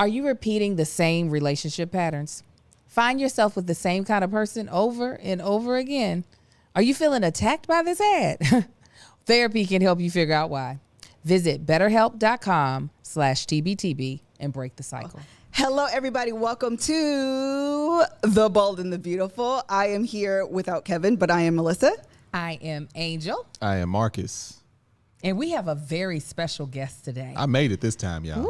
Are you repeating the same relationship patterns? Find yourself with the same kind of person over and over again. Are you feeling attacked by this ad? Therapy can help you figure out why. Visit betterhelp.com/TBTB and break the cycle. Hello, everybody. Welcome to The Bold and the Beautiful. I am here without Kevin, but I am Melissa. I am Angel. I am Marcus. And we have a very special guest today. I made it this time, y'all. Woo!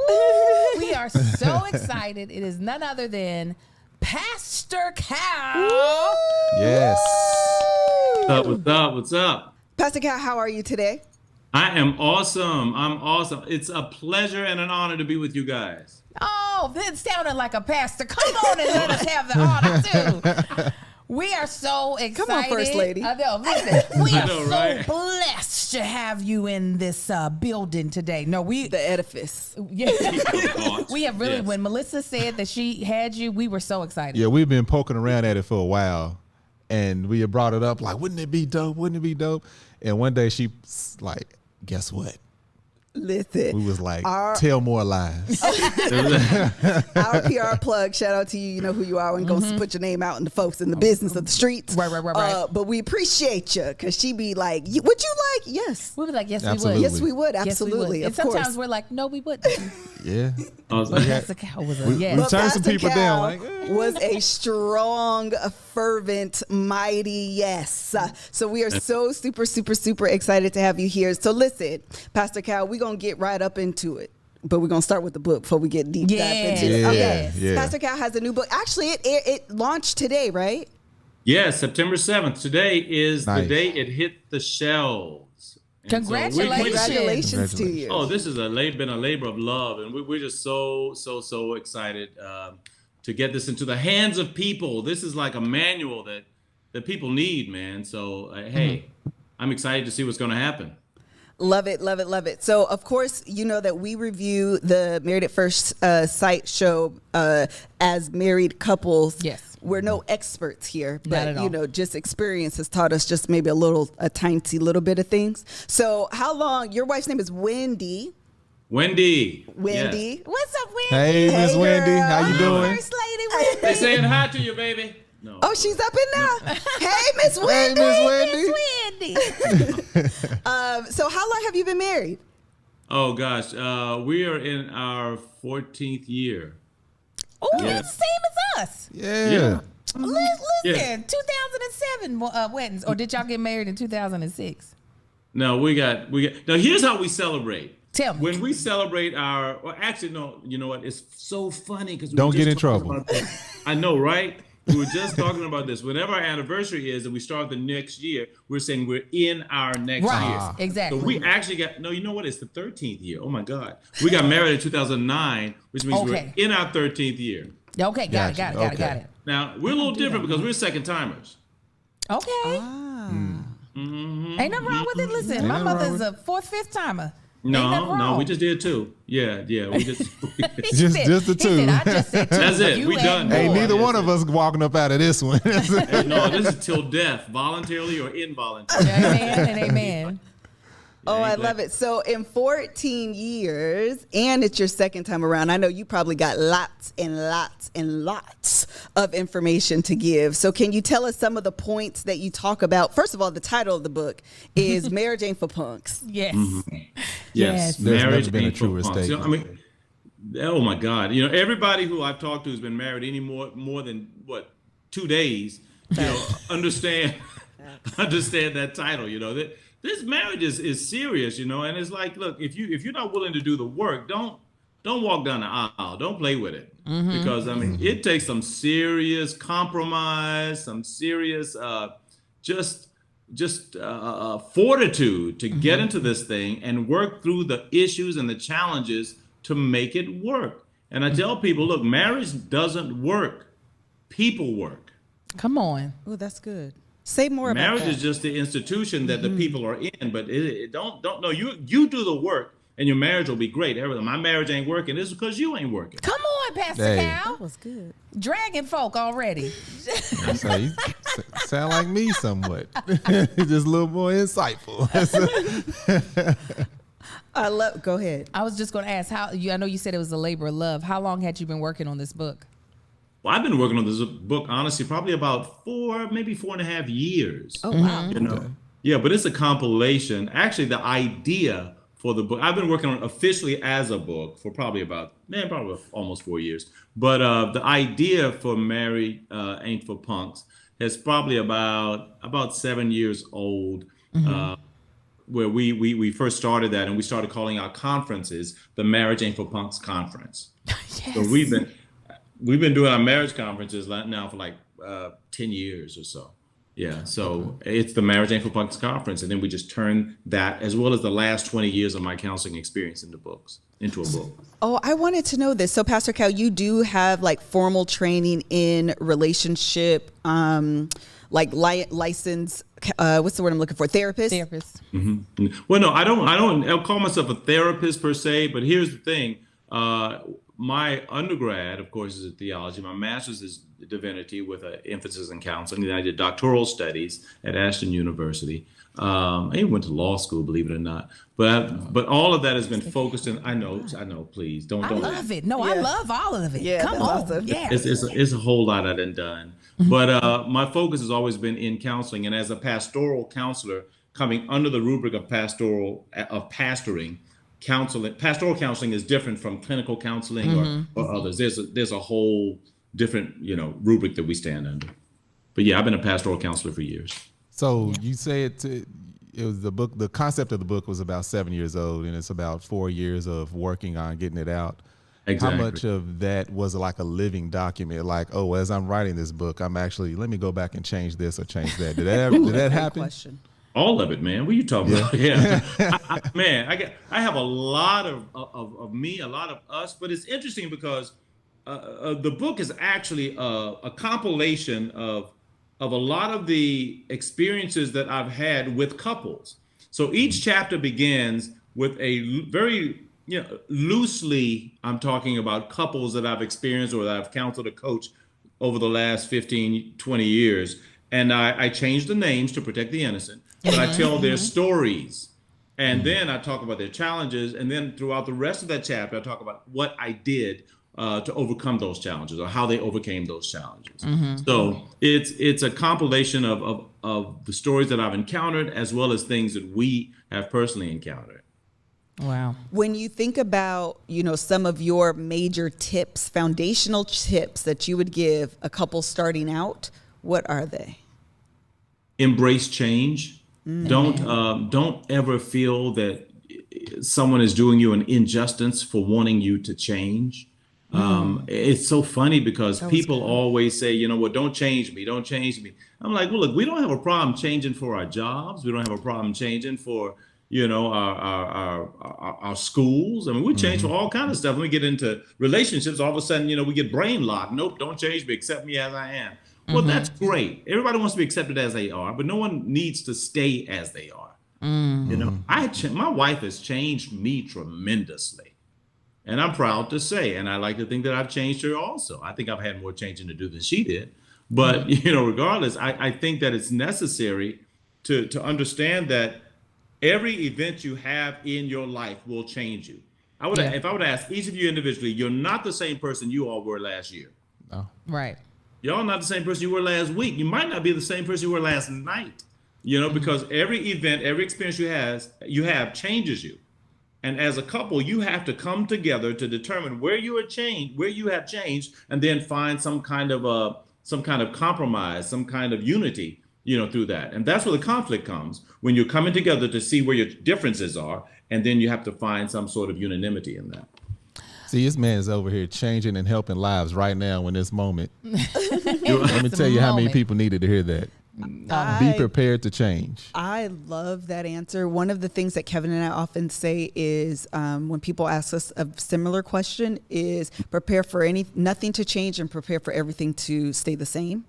We are so excited. It is none other than Pastor Cal. Woo! Yes. What's up? Pastor Cal, how are you today? I am awesome. I'm awesome. It's a pleasure and an honor to be with you guys. Oh, that sounded like a pastor. Come on and let us have the honor, too. We are so excited. Come on, First Lady. I know. Listen, we are right? so blessed to have you in this building today. No, The edifice. Yeah. We have really, when Melissa said that she had you, we were so excited. Yeah, we've been poking around at it for a while, and we had brought it up like, wouldn't it be dope? Wouldn't it be dope? And one day she's like, guess what? Listen. We was like, tell more lies. Our PR plug, shout out to you. You know who you are and go put your name out in the folks in the business of the streets. Right. But we appreciate you because she be like, would you like? Yes. We were like, yes, Absolutely. we would. Yes, we would. Absolutely. And sometimes we're like, no, we wouldn't. Yeah. Pastor Cal was a yes. We But turned some Pastor people Cal down. Like, was a strong, fervent, mighty yes. So we are so super excited to have you here. So listen, Pastor Cal, we're going to get right up into it. But we're going to start with the book before we get deep dive into it. Okay. Yeah. Pastor Cal has a new book. Actually, it launched today, right? Yes, September 7th. Today is Nice. the day it hit the shelves. And Congratulations. Congratulations to you. Oh, this has been a labor of love, and we're just so excited to get this into the hands of people. This is like a manual that people need, man. So, hey, I'm excited to see what's going to happen. Love it. So, of course, you know that we review the Married at First Sight show as married couples. Yes. We're no experts here, Not at but, all. you know, just experience has taught us just maybe a tiny little bit of things. So how long, your wife's name is Wendy. Wendy. Wendy. What's up, Wendy? hey, Miss Hey, Wendy, girl. how you doing? First Lady Wendy. They saying hi to you, baby. No. Oh, she's up in there. Hey, Miss Wendy. Miss Wendy. Wendy. So how long have you been married? Oh, gosh. We are in our 14th year. Oh, Yeah. it's the same as us. Yeah. Listen, 2007 weddings. Or did y'all get married in 2006? No, we got. Now, here's how we celebrate. Tell me. When we celebrate actually, no, you know what? It's so funny because Don't get in trouble. I know, right? We were just talking about this. Whenever our anniversary is and we start the next year, we're saying we're in our next Right, year. exactly. So we actually you know what? It's the 13th year. Oh my God. We got married in 2009, which means Okay. we're in our 13th year. Okay, got Gotcha. it. Okay. Now, we're a little different because we're second timers. Okay. Ain't nothing wrong with it. Listen, my nothing wrong mother's with a fourth, fifth timer. Ain't nothing No, wrong. we just did two. Yeah, we just. Just the two. He said, I just said two. That's it. You We add done. more. Hey, neither Yes, one of us walking up out of this one. Hey, no, this is till death, voluntarily or involuntarily. Amen and amen. Oh, I love it. So in 14 years, and it's your second time around, I know you probably got lots and lots and lots of information to give. So can you tell us some of the points that you talk about? First of all, the title of the book is Marriage Ain't for Punks. Yes. Yes, There's marriage never been a ain't for truer punks. You know, statement. oh my God! You know, everybody who I've talked to who's been married any more than 2 days, you know, understand that title. You know that this marriage is serious. You know, and it's like, look, if you're not willing to do the work, don't walk down the aisle. Don't play with it because I mean, it takes some serious compromise, some serious fortitude to get into this thing and work through the issues and the challenges to make it work. And I tell people, look, marriage doesn't work. People work. Come on. Oh, that's good. Say more about Marriage that. is just the institution that the people are in, but you do the work and your marriage will be great. Everything. My marriage ain't working. It's because you ain't working. Come on, Pastor Hey. Cal. That was good. Dragging folk already. So you sound like me somewhat. Just a little more insightful. Go ahead. I was just going to ask I know you said it was a labor of love. How long had you been working on this book? Well, I've been working on this book, honestly, probably about 4.5 years. Oh, wow. You know? Yeah, but it's a compilation. Actually, the idea for the book, I've been working on it officially as a book for probably almost 4 years. But the idea for Married Ain't for Punks is probably about 7 years old. Where we first started that, and we started calling our conferences the Marriage Ain't for Punks Conference. Yes. So we've been doing our marriage conferences now for like 10 years or so. Yeah, so it's the Marriage Ain't for Punks Conference, and then we just turned that, as well as the last 20 years of my counseling experience, into a book. Oh, I wanted to know this. So, Pastor Cal, you do have like formal training in relationship, like license. What's the word I'm looking for? Therapist. Mm-hmm. Well, no, I don't call myself a therapist per se, but here's the thing. My undergrad, of course, is in theology. My master's is divinity with an emphasis in counseling. Then I did doctoral studies at Ashton University. I even went to law school, believe it or not. But all of that has been focused in. I know. Please don't. I love it. No, Yeah. I love all of it. Yeah, Come that's on. awesome. Yeah. It's a whole lot I done. But my focus has always been in counseling, and as a pastoral counselor, coming under the rubric of pastoring. Pastoral counseling is different from clinical counseling or others. There's a whole different rubric that we stand under. But yeah, I've been a pastoral counselor for years. So you say it was the book. The concept of the book was about 7 years old, and it's about 4 years of working on getting it out. Exactly. How much of that was like a living document? Like, oh, as I'm writing this book, let me go back and change this or change that. Did that happen? Question. All of it, man. What are you talking about? Yeah, I have a lot of me, a lot of us, but it's interesting because the book is actually a compilation of a lot of the experiences that I've had with couples. So each chapter begins with a very loosely, I'm talking about couples that I've experienced or that I've counseled or coached over the last 15, 20 years. And I changed the names to protect the innocent, but I tell their stories. And then I talk about their challenges. And then throughout the rest of that chapter, I talk about what I did to overcome those challenges or how they overcame those challenges. So it's a compilation of the stories that I've encountered as well as things that we have personally encountered. Wow. When you think about, some of your major tips, foundational tips that you would give a couple starting out, what are they? Embrace change. Don't ever feel that someone is doing you an injustice for wanting you to change. It's so funny because people always say, don't change me, don't change me. I'm like, well, look, we don't have a problem changing for our jobs. We don't have a problem changing for, our schools. I mean, we change for all kinds of stuff. When we get into relationships, all of a sudden, we get brain locked. Nope, don't change me, accept me as I am. Well, that's great. Everybody wants to be accepted as they are, but no one needs to stay as they are. My wife has changed me tremendously. And I'm proud to say, and I like to think that I've changed her also. I think I've had more changing to do than she did. But, regardless, I think that it's necessary to understand that every event you have in your life will change you. If I would ask each of you individually, you're not the same person you all were last year. No. Right. Y'all not the same person you were last week. You might not be the same person you were last night, because every event, every experience you have changes you. And as a couple, you have to come together to determine where you have changed, and then find some kind of compromise, some kind of unity, through that. And that's where the conflict comes, when you're coming together to see where your differences are, and then you have to find some sort of unanimity in that. See, this man is over here changing and helping lives right now in this moment. Let me tell you how many people needed to hear that. Be prepared to change. I love that answer. One of the things that Kevin and I often say is when people ask us a similar question is prepare for nothing to change and prepare for everything to stay the same.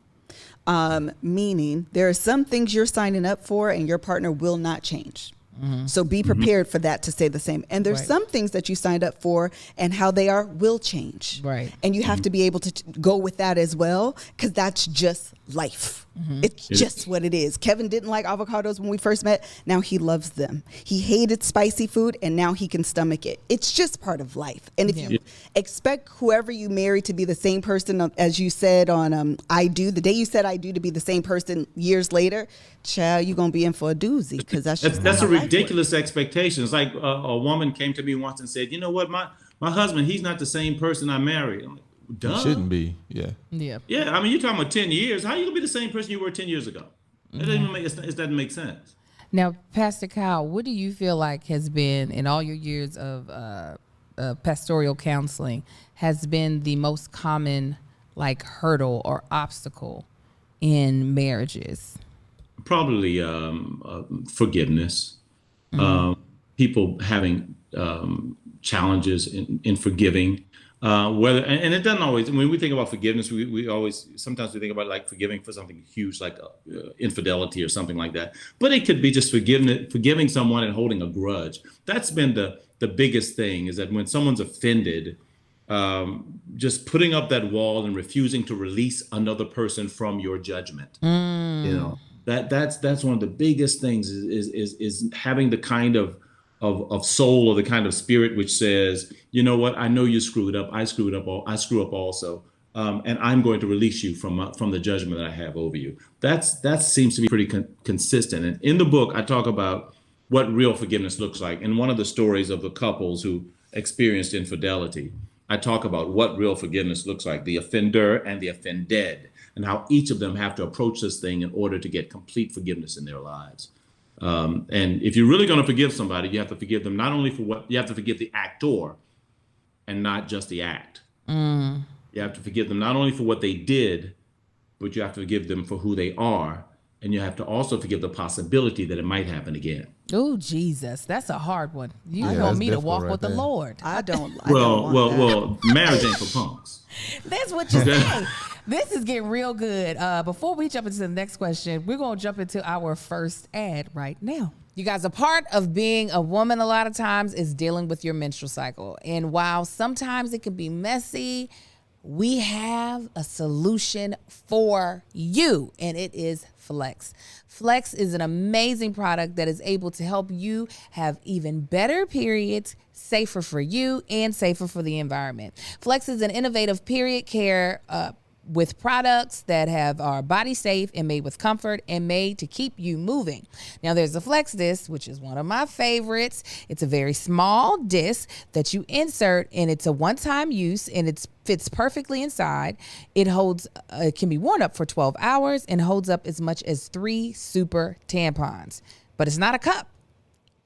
Meaning there are some things you're signing up for and your partner will not change. So be prepared for that to stay the same. And there's some things that you signed up for and how they are will change. Right. And you have to be able to go with that as well, because that's just life. It's just what it is. Kevin didn't like avocados when we first met. Now he loves them. He hated spicy food, and now he can stomach it. It's just part of life. And if you expect whoever you marry to be the same person, as you said on I Do, the day you said I Do, to be the same person years later, child, you're going to be in for a doozy, because that's a ridiculous expectation. It's like a woman came to me once and said, you know what, my husband, he's not the same person I married. I'm like, duh. It shouldn't be. Yeah. I mean, you're talking about 10 years. How are you going to be the same person you were 10 years ago? It doesn't make sense. Now, Pastor Kyle, what do you feel like has been, in all your years of pastoral counseling, has been the most common hurdle or obstacle in marriages? Probably forgiveness. People having challenges in forgiving. Whether and it doesn't always. When we think about forgiveness, we always sometimes we think about forgiving for something huge like infidelity or something like that. But it could be just forgiving someone and holding a grudge. That's been the biggest thing, is that when someone's offended, just putting up that wall and refusing to release another person from your judgment. That's one of the biggest things is having the kind of soul, or the kind of spirit which says, you know what, I know you screwed up. I screw up also. And I'm going to release you from the judgment that I have over you. That seems to be pretty consistent. And in the book, I talk about what real forgiveness looks like. In one of the stories of the couples who experienced infidelity, I talk about what real forgiveness looks like, the offender and the offended, and how each of them have to approach this thing in order to get complete forgiveness in their lives. And if you're really going to forgive somebody, you have to forgive them not only for you have to forgive the actor and not just the act. You have to forgive them not only for what they did, but you have to forgive them for who they are. And you have to also forgive the possibility that it might happen again. Oh, Jesus. That's a hard one. You want me to walk with the Lord. I don't. Well, marriage ain't for punks. That's what you're saying. This is getting real good. Before we jump into the next question, we're going to jump into our first ad right now. You guys, a part of being a woman a lot of times is dealing with your menstrual cycle. And while sometimes it can be messy, we have a solution for you, and it is Flex. Flex is an amazing product that is able to help you have even better periods, safer for you and safer for the environment. Flex is an innovative period care with products that are body safe and made with comfort and made to keep you moving. Now there's the Flex disc, which is one of my favorites. It's a very small disc that you insert, and it's a one-time use, and it fits perfectly inside. It can be worn up for 12 hours and holds up as much as 3 super tampons. But it's not a cup.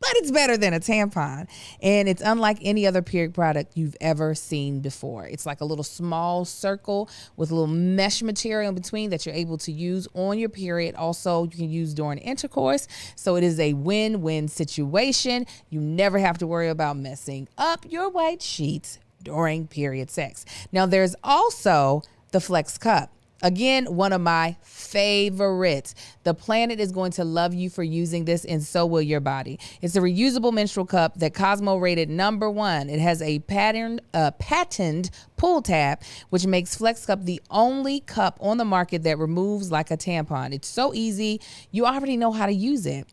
But it's better than a tampon. And it's unlike any other period product you've ever seen before. It's like a little small circle with a little mesh material in between that you're able to use on your period. Also, you can use during intercourse. So it is a win-win situation. You never have to worry about messing up your white sheets during period sex. Now, there's also the Flex Cup. Again, one of my favorites. The planet is going to love you for using this, and so will your body. It's a reusable menstrual cup that Cosmo rated #1. It has a patented pull tab, which makes Flex Cup the only cup on the market that removes like a tampon. It's so easy. You already know how to use it.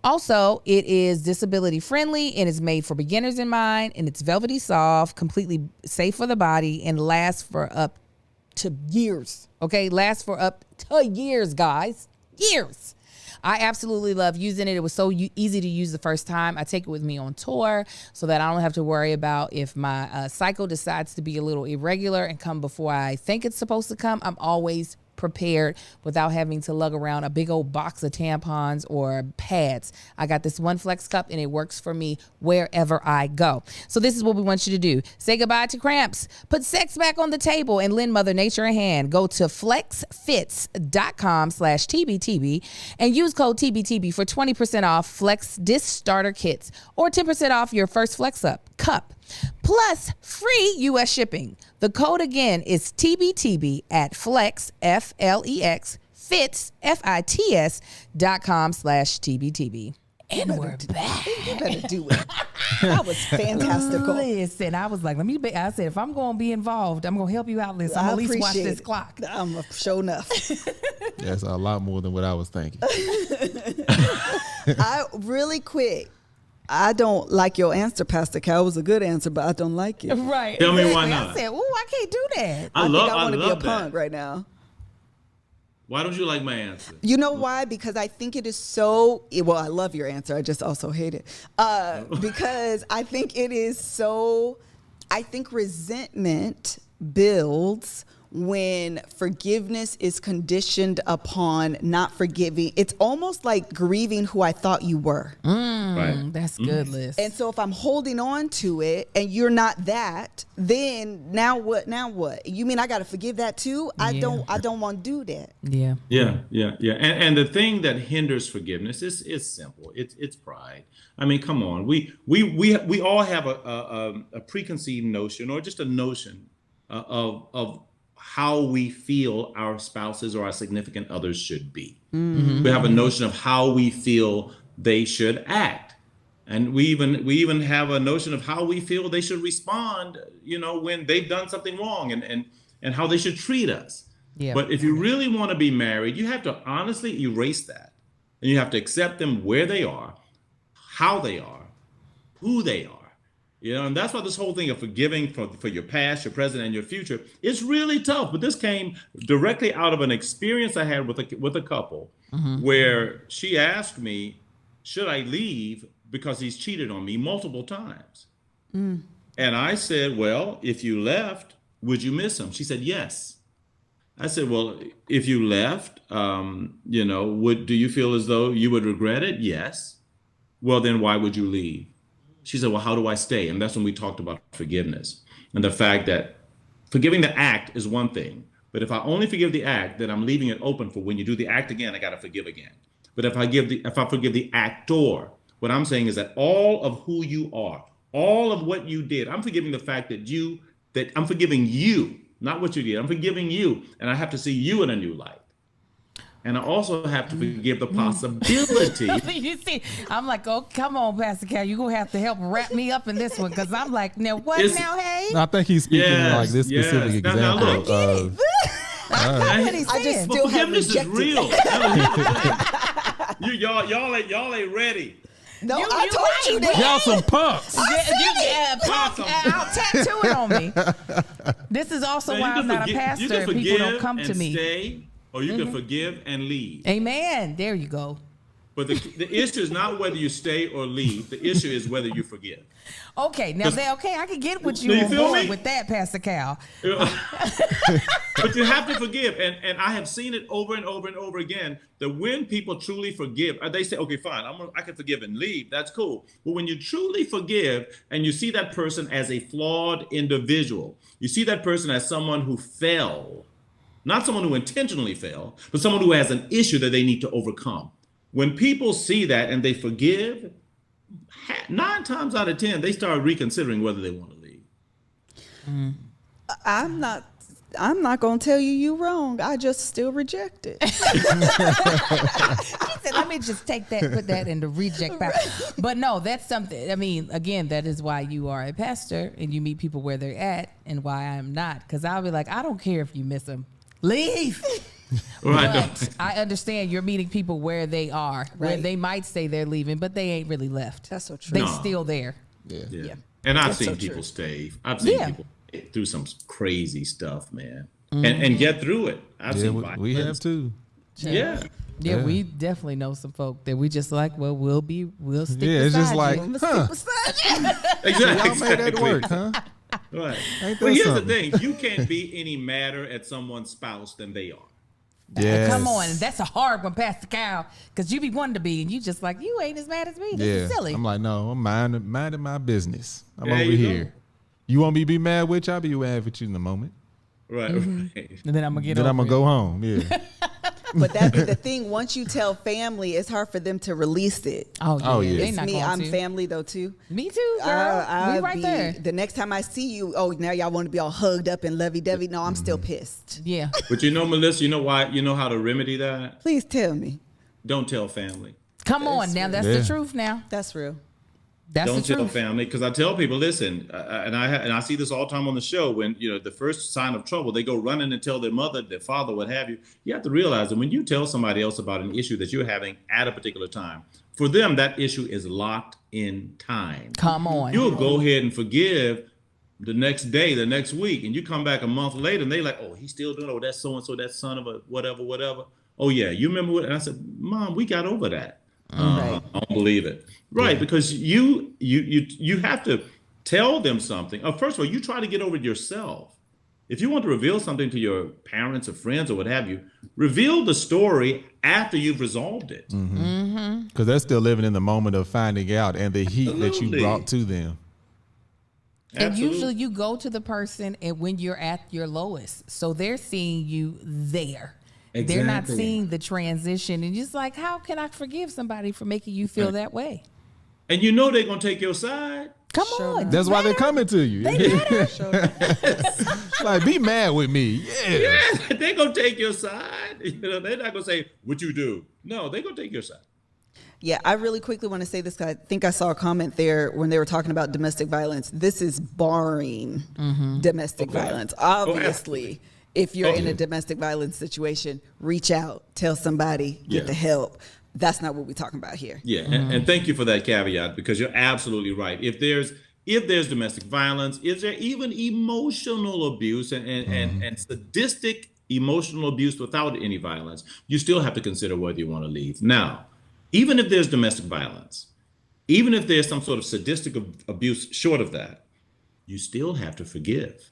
Also, it is disability friendly and is made for beginners in mind, and it's velvety soft, completely safe for the body, and lasts for up to years. Okay, lasts for up to years, guys. Years. I absolutely love using it. It was so easy to use the first time. I take it with me on tour so that I don't have to worry about if my cycle decides to be a little irregular and come before I think it's supposed to come. I'm always prepared without having to lug around a big old box of tampons or pads. I got this one Flex Cup, and it works for me wherever I go. So this is what we want you to do. Say goodbye to cramps. Put sex back on the table and lend Mother Nature a hand. Go to flexfits.com/TBTB and use code TBTB for 20% off Flex Disc Starter Kits or 10% off your first Flex Cup. Plus free U.S. shipping. The code again is TBTB at Flex, Flex, fits, FITS.com/TBTB. And we're back. You better do it. That was fantastical. Listen, I was like, I said, if I'm going to be involved, I'm going to help you out, Liz. I'm going to at least watch this clock. I'm sure enough. That's a lot more than what I was thinking. Really quick. I don't like your answer, Pastor Cal. It was a good answer, but I don't like it. Right. Tell me why not. I said, I can't do that. I want to be a love punk that. right now. Why don't you like my answer? You know why? Because I think it is so, well, I love your answer. I just also hate it. Because I think it is so, I think resentment builds when forgiveness is conditioned upon not forgiving. It's almost like grieving who I thought you were. Right. That's good, Liz. And so if I'm holding on to it and you're not that, then now what? You mean I got to forgive that too? I don't want to do that. Yeah. And the thing that hinders forgiveness is simple. It's pride. I mean, come on. We all have a preconceived notion, or just a notion of how we feel our spouses or our significant others should be. Mm-hmm. We have a notion of how we feel they should act. And we even have a notion of how we feel they should respond, when they've done something wrong, and how they should treat us. Yeah. But if you really want to be married, you have to honestly erase that. And you have to accept them where they are, how they are, who they are. And that's why this whole thing of forgiving for your past, your present, and your future is really tough. But this came directly out of an experience I had with a couple where she asked me, should I leave because he's cheated on me multiple times? And I said, well, if you left, would you miss him? She said, yes. I said, well, if you left, do you feel as though you would regret it? Yes. Well, then why would you leave? She said, well, how do I stay? And that's when we talked about forgiveness and the fact that forgiving the act is one thing. But if I only forgive the act, then I'm leaving it open for when you do the act again, I got to forgive again. But if I forgive the actor, what I'm saying is that all of who you are, all of what you did, I'm forgiving the fact that I'm forgiving you, not what you did. I'm forgiving you. And I have to see you in a new light. And I also have to forgive the possibility. You see, I'm like, oh, come on, Pastor Cal, you're going to have to help wrap me up in this one, because I'm like, now what now, hey? No, I think he's speaking like this specific example. Now, of I just still have forgiveness is real. y'all ain't ready. No, I told you that. Y'all some punks. Punk. I'll tattoo it on me. This is also why I'm not a pastor and people don't come to me. Stay, or you can forgive and leave. Amen. There you go. But the issue is not whether you stay or leave. The issue is whether you forgive. Okay, now I can get with you on board with that, Pastor Cal. But you have to forgive, and I have seen it over and over and over again. That when people truly forgive, they say, "Okay, fine, I can forgive and leave. That's cool." But when you truly forgive, and you see that person as a flawed individual, you see that person as someone who fell, not someone who intentionally fell, but someone who has an issue that they need to overcome. When people see that and they forgive, 9 times out of 10, they start reconsidering whether they want to leave. I'm not going to tell you wrong. I just still reject it. She said, let me just put that in the reject box. But no, that's something. I mean, again, that is why you are a pastor and you meet people where they're at, and why I'm not. Because I'll be like, I don't care if you miss them. Leave. Right. But I understand you're meeting people where they are, where they might say they're leaving, but they ain't really left. That's so true. They're still there. Yeah. And I've seen people stay. I've seen people through some crazy stuff, man, and get through it. I've seen we have too. Yeah, we definitely know some folk that we just like. Well, we'll stick. Yeah, it's just like, Exactly. Y'all made that work, huh? Right. But here's the thing: you can't be any madder at someone's spouse than they are. Yes. Come on, that's a hard one, Pastor Cal, because you be wanting to be, and you just like, you ain't as mad as me. This is silly. I'm like, no, I'm minding my business. I'm There over you here. go. You want me to be mad with you? I'll be mad with you in a moment. Right. And then I'm gonna Then I'm gonna go home. Yeah. But that be the thing. Once you tell family, it's hard for them to release it. Oh, yeah. They It's not me. going I'm to. family though too. Me too, girl. We right there. The next time I see you, now y'all want to be all hugged up and lovey-dovey. No, I'm still pissed. Yeah. But Melissa, you know why? You know how to remedy that? Please tell me. Don't tell family. Come on, now that's the truth. Now That's real. That's Don't the tell truth. family, because I tell people, listen, and I see this all the time on the show. When the first sign of trouble, they go running and tell their mother, their father, what have you. You have to realize that when you tell somebody else about an issue that you're having at a particular time, for them that issue is locked in time. Come on. You'll go ahead and forgive the next day, the next week, and you come back a month later, and they like, oh, he's still doing. Oh, that's so and so, that son of a whatever. Oh yeah, you remember what? And I said, Mom, we got over that. Right. I don't believe it. Right, because you have to tell them something. First of all, you try to get over it yourself. If you want to reveal something to your parents or friends or what have you, reveal the story after you've resolved it. Because they're still living in the moment of finding out and the heat that you brought to them. And Absolutely. usually you go to the person and when you're at your lowest. So they're seeing you there. They're not Exactly. seeing the transition. And just like, how can I forgive somebody for making you feel that way? And you know they're going to take your side. Come on. That's why they're coming to you. Like, be mad with me. Yeah. They're going to take your side. They're not going to say, what you do. No, they're going to take your side. Yeah, I really quickly want to say this, 'cause I think I saw a comment there when they were talking about domestic violence. This is barring domestic violence. Obviously, if you're in a domestic violence situation, reach out, tell somebody, get the help. That's not what we're talking about here. Yeah, and thank you for that caveat, because you're absolutely right. If there's domestic violence, is there even emotional abuse and sadistic emotional abuse without any violence, you still have to consider whether you want to leave. Now, even if there's domestic violence, even if there's some sort of sadistic abuse short of that, you still have to forgive.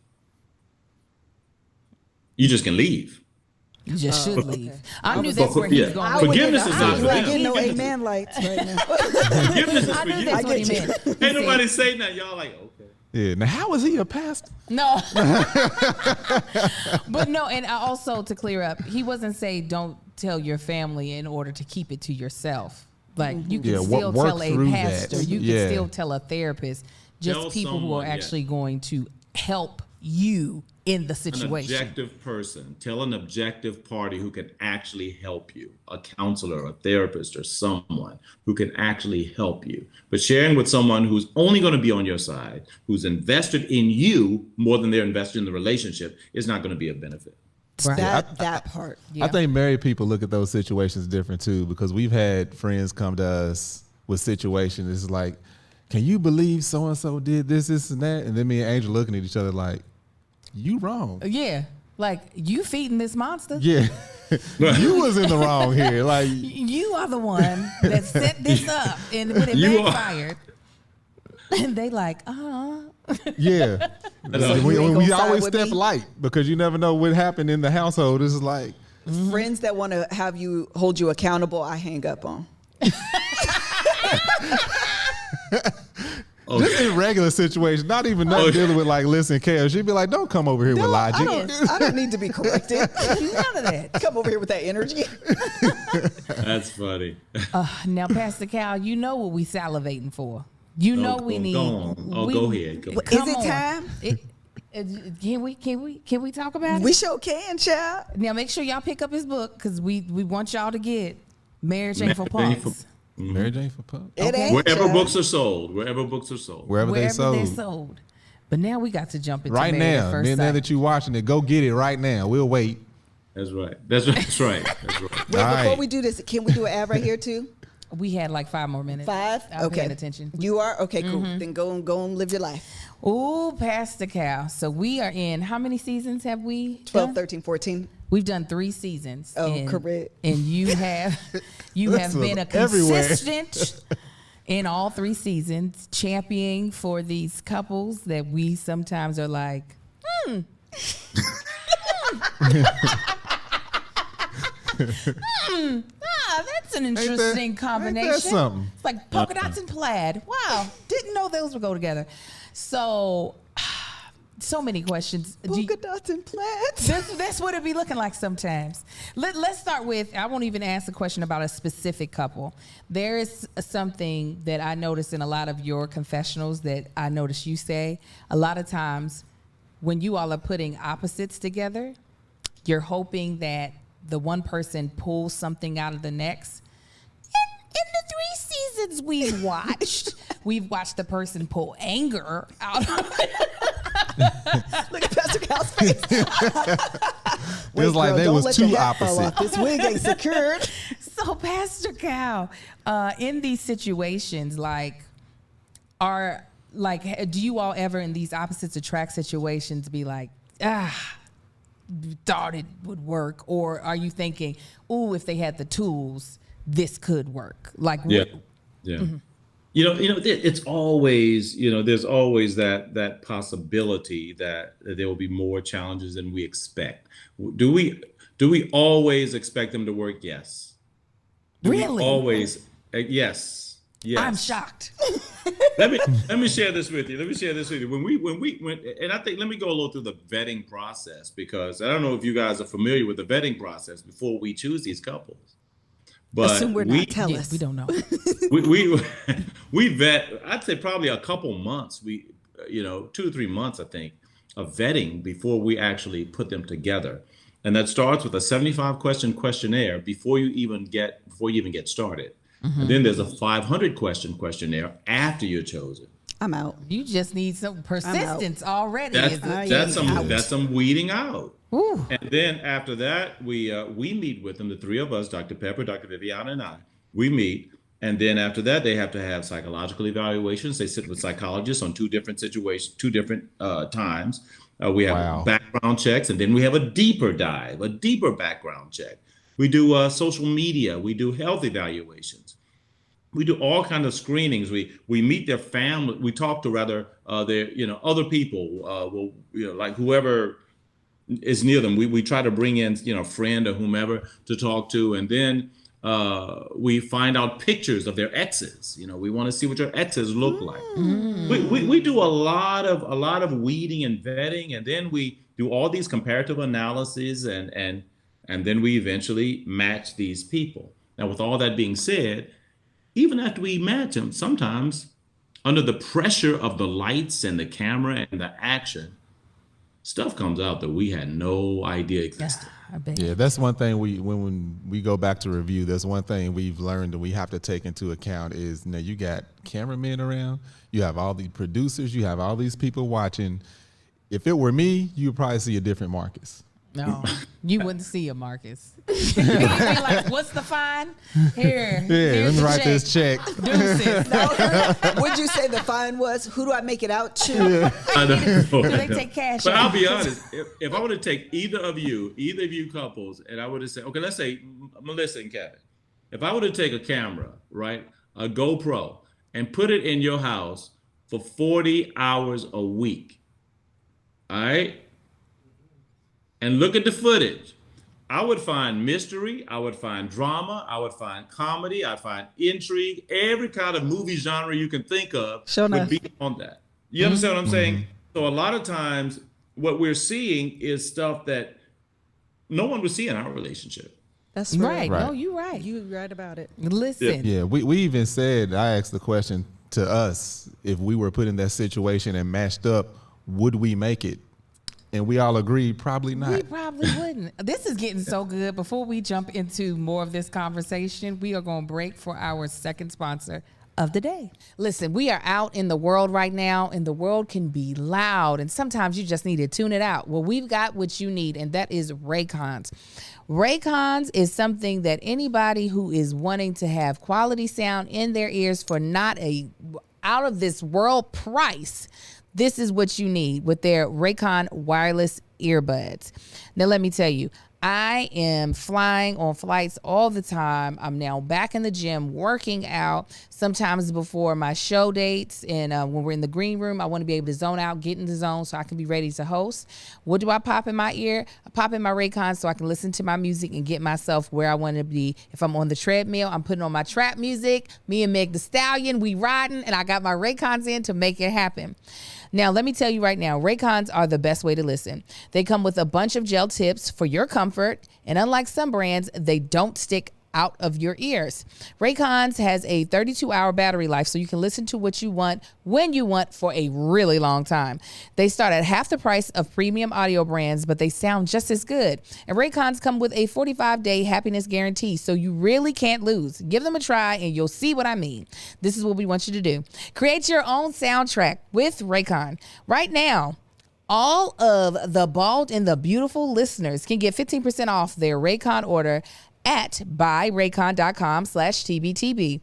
You just can leave. You just should leave. I knew that's where he was going. Forgiveness is I was not not for getting them. no amen lights right now. Forgiveness is I for knew you. that's what he meant. Ain't nobody saying that. Y'all like, okay. Yeah. Now, how is he a pastor? No. But no, and also to clear up, he wasn't saying don't tell your family in order to keep it to yourself. Like you can still work tell a through pastor, that. you can still tell a therapist, just Tell people who are someone, actually going to help you in the situation. An objective person. Tell an objective party who can actually help you, a counselor, a therapist, or someone who can actually help you. But sharing with someone who's only going to be on your side, who's invested in you more than they're invested in the relationship, is not going to be a benefit. Right. That part. Yeah. I think married people look at those situations different too, because we've had friends come to us with situations. It's like, can you believe so-and-so did this, and that? And then me and Angel looking at each other like, you wrong. Yeah. Like you feeding this monster. Yeah. You was in the wrong here. Like, You are the one that set this up and when it backfired. And they like, yeah. You we ain't gonna side always with step me? light, because you never know what happened in the household. It's like, Friends that want to have you hold you accountable, I hang up on. just in regular situations, not even dealing with like, listen, Kale, she'd be like, don't come over here with logic. I don't need to be corrected. none of that. Come over here with that energy. That's funny. Now, Pastor Cal, you know what we salivating for. You know we need. Go on. Go ahead. Go ahead. Come Is it on. time? Can we talk about it? We sure can, child. Now make sure y'all pick up his book because we want y'all to get Marriage Ain't for Punks. Mary Jane for Pup. It ain't, Wherever child. books are sold. Wherever books are sold. Wherever they They're sold. sold. But now we got to jump into Right Married at now. First Then now Sight. that you watching it, go get it right now. We'll wait. That's right. That's right. That's right. That's right. Wait, All before right. we do this, can we do an ad right here too? We had like 5 more minutes. 5? I'm Okay. paying attention. You are? Okay, cool. Then go and live your life. Ooh, Pastor Cal. So we are in, how many seasons have we 12, done? 13, 14. We've done 3 seasons. Oh, correct. And you have This been a was everywhere. consistent in all 3 seasons, championing for these couples that we sometimes are like, that's an interesting combination. ain't that something? It's like polka dots and plaid. Wow, didn't know those would go together. So many questions. Polka dots and plaids. That's what it be looking like sometimes. Let's start with, I won't even ask a question about a specific couple. There is something that I notice in a lot of your confessionals that I notice you say. A lot of times when you all are putting opposites together, you're hoping that the one person pulls something out of the next. In the 3 seasons we've watched, We've watched the person pull anger out of Look at Pastor Cal's face. It's like they was too opposite. This wig ain't secured. So, Pastor Cal, in these situations, do you all ever in these opposites attract situations be like, thought it would work? Or are you thinking, ooh, if they had the tools, this could work? Yeah. Mm-hmm. It's always, there's always that possibility that there will be more challenges than we expect. Do we always expect them to work? Yes. Really? Always. Yes. I'm shocked. Let me share this with you. When we went, and I think, let me go a little through the vetting process, because I don't know if you guys are familiar with the vetting process before we choose these couples. But assume we're not. Tell us. We don't know. we vet. I'd say probably a couple months. 2 to 3 months, I think, of vetting before we actually put them together, and that starts with a 75-question questionnaire before you even get started. Mm-hmm. And then there's a 500-question questionnaire after you're chosen. I'm out. You just need some persistence already. That's some weeding out. Ooh. And then after that, we meet with them, the three of us, Dr. Pepper, Dr. Viviana, and I. We meet, and then after that, they have to have psychological evaluations. They sit with psychologists on two different times. We have background checks, and then we have a deeper background check. We do social media. We do health evaluations. We do all kinds of screenings. We meet their family. We talk to their other people. Like whoever is near them. We try to bring in a friend or whomever to talk to, and then we find out pictures of their exes. We want to see what your exes look like. We do a lot of weeding and vetting, and then we do all these comparative analyses, and then we eventually match these people. Now, with all that being said, even after we match them, sometimes under the pressure of the lights and the camera and the action, stuff comes out that we had no idea existed. Yeah, that's one thing when we go back to review, that's one thing we've learned that we have to take into account is, you got cameramen around, you have all these producers, you have all these people watching. If it were me, you would probably see a different Marcus. No, you wouldn't see a Marcus. You'd be like, what's the fine? Here. Yeah, let me write this check. Deuces. What'd you say the fine was? Who do I make it out to? I know. Do they take cash? But I'll be honest. If I were to take either of you couples, and I would have said, okay, let's say Melissa and Kevin. If I were to take a camera, right, a GoPro, and put it in your house for 40 hours a week, all right, and look at the footage, I would find mystery, I would find drama, I would find comedy, I'd find intrigue, every kind of movie genre you can think of would be on that. You understand what I'm saying? So a lot of times what we're seeing is stuff that no one would see in our relationship. That's right. No, you're right. You're right about it. Listen. Yeah, we even said, I asked the question to us, if we were put in that situation and matched up, would we make it? And we all agree, probably not. We probably wouldn't. This is getting so good. Before we jump into more of this conversation, we are going to break for our second sponsor of the day. Listen, we are out in the world right now, and the world can be loud, and sometimes you just need to tune it out. Well, we've got what you need, and that is Raycons. Raycons is something that anybody who is wanting to have quality sound in their ears for not a out of this world price, this is what you need with their Raycon wireless earbuds. Now, let me tell you, I am flying on flights all the time. I'm now back in the gym working out, sometimes before my show dates. And when we're in the green room, I want to be able to zone out, get in the zone so I can be ready to host. What do I pop in my ear? I pop in my Raycons so I can listen to my music and get myself where I want to be. If I'm on the treadmill, I'm putting on my trap music. Me and Meg the Stallion, we riding, and I got my Raycons in to make it happen. Now, let me tell you right now, Raycons are the best way to listen. They come with a bunch of gel tips for your comfort, and unlike some brands, they don't stick out of your ears. Raycons has a 32-hour battery life, so you can listen to what you want when you want for a really long time. They start at half the price of premium audio brands, but they sound just as good. And Raycons come with a 45-day happiness guarantee, so you really can't lose. Give them a try and you'll see what I mean. This is what we want you to do. Create your own soundtrack with Raycon. Right now, all of the bald and the beautiful listeners can get 15% off their Raycon order at buyraycon.com/TBTB.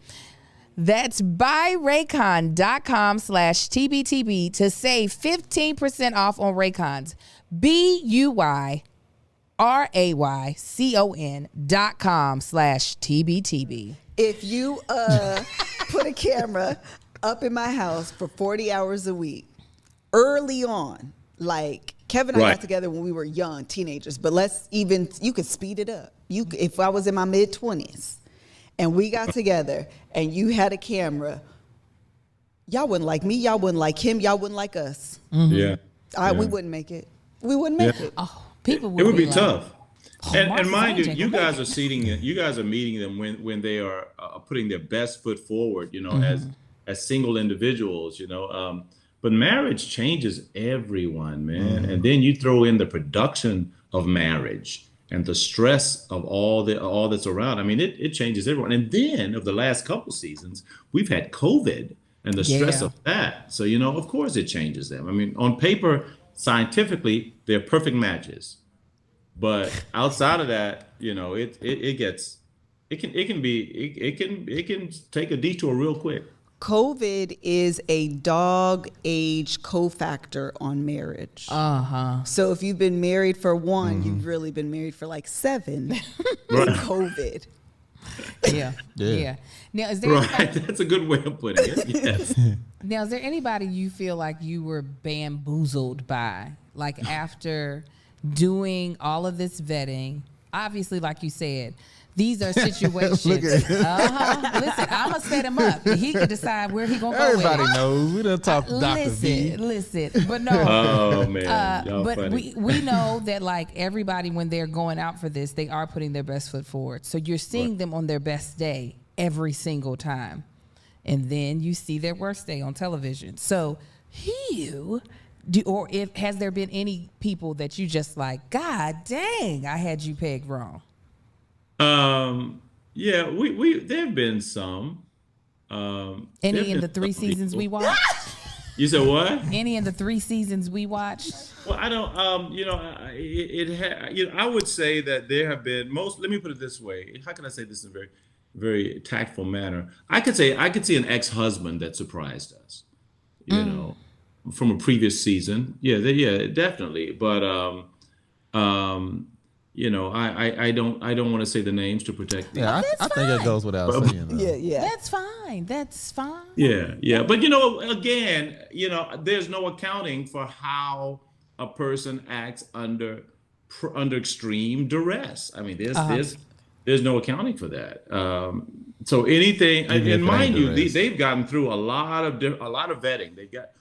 That's buyraycon.com/TBTB to save 15% off on Raycons. BUYRAYCON.com/TBTB. If you put a camera up in my house for 40 hours a week, early on, like Kevin and I got together when we were young teenagers, but you could speed it up. If I was in my mid-20s and we got together and you had a camera, y'all wouldn't like me, y'all wouldn't like him, y'all wouldn't like us. Mm-hmm. We wouldn't make it. We wouldn't make it. Oh, people It would be like, tough. And mind you, you guys are meeting them when they are putting their best foot forward, as single individuals, but marriage changes everyone, man. And then you throw in the production of marriage and the stress of all that's around. I mean, it changes everyone. And then of the last couple seasons, we've had COVID and the stress of that. So, of course it changes them. I mean, on paper, scientifically, they're perfect matches. But outside of that, it can take a detour real quick. COVID is a dog age cofactor on marriage. So if you've been married for one, you've really been married for like 7 in COVID. Yeah. Now, is there That's a good way of putting it. Yes. Now, is there anybody you feel like you were bamboozled by, like after doing all of this vetting? Obviously, like you said, these are situations. Listen, I'm gonna set him up. He can decide where he gonna go. Everybody with it. knows. We done talked Dr. V. Listen, but no. Oh man, y'all but funny. we know that like everybody, when they're going out for this, they are putting their best foot forward. So you're seeing them on their best day every single time, and then you see their worst day on television. So has there been any people that you just like, God dang, I had you pegged wrong? We there have been some. Any in the 3 seasons we watched? You said what? Any in the 3 seasons we watched? Well, I don't. I would say that there have been most. Let me put it this way. How can I say this in a very, very tactful manner? I could see an ex-husband that surprised us. From a previous season. Yeah, definitely. But I don't want to say the names to protect them. Yeah, I think it goes without saying. Yeah. That's fine. Yeah. But again, there's no accounting for how a person acts under extreme duress. I mean, there's no accounting for that. So anything, and mind you, they've gotten through a lot of vetting. They've got.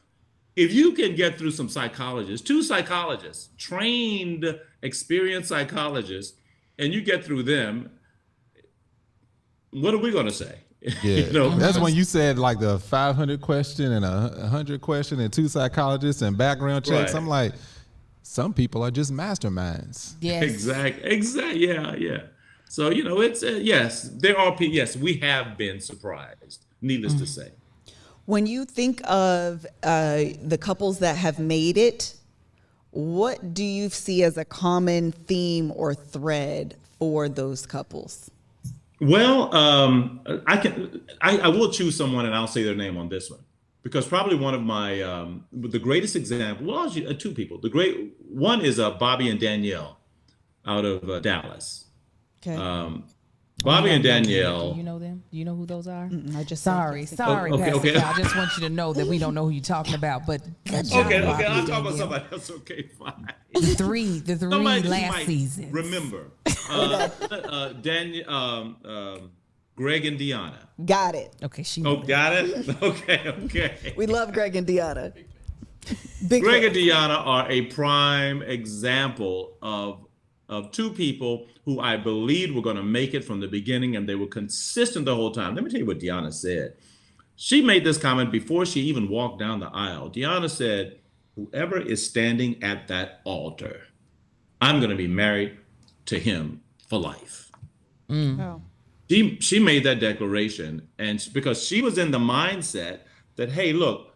If you can get through some psychologists, 2 psychologists, trained, experienced psychologists, and you get through them, what are we going to say? Yeah, that's when you said like the 500 question and 100 question and 2 psychologists and background checks. Right. I'm like, some people are just masterminds. Yes. Exactly. Yeah. So it's yes, there are people. Yes, we have been surprised. Needless to say. When you think of the couples that have made it, what do you see as a common theme or thread for those couples? Well, I will choose someone and I'll say their name on this one, because probably one of my the greatest example. Well, 2 people. The great one is Bobby and Danielle out of Dallas. Okay. Bobby and Danielle. Do you know them? Do you know who those are? I just Sorry, Okay. Pastor. I just want you to know that we don't know who you're talking about. But good job, Okay. Bobby I'll and talk about Danielle. somebody else. Okay, fine. The three Somebody you last might seasons. remember. Greg and Deanna. Got it. Okay, Got it? Okay. We love Greg and Deanna. Greg and Deanna are a prime example of of two people who I believed were going to make it from the beginning, and they were consistent the whole time. Let me tell you what Deanna said. She made this comment before she even walked down the aisle. Deanna said, whoever is standing at that altar, I'm going to be married to him for life. Oh. She made that declaration, and because she was in the mindset that, hey, look,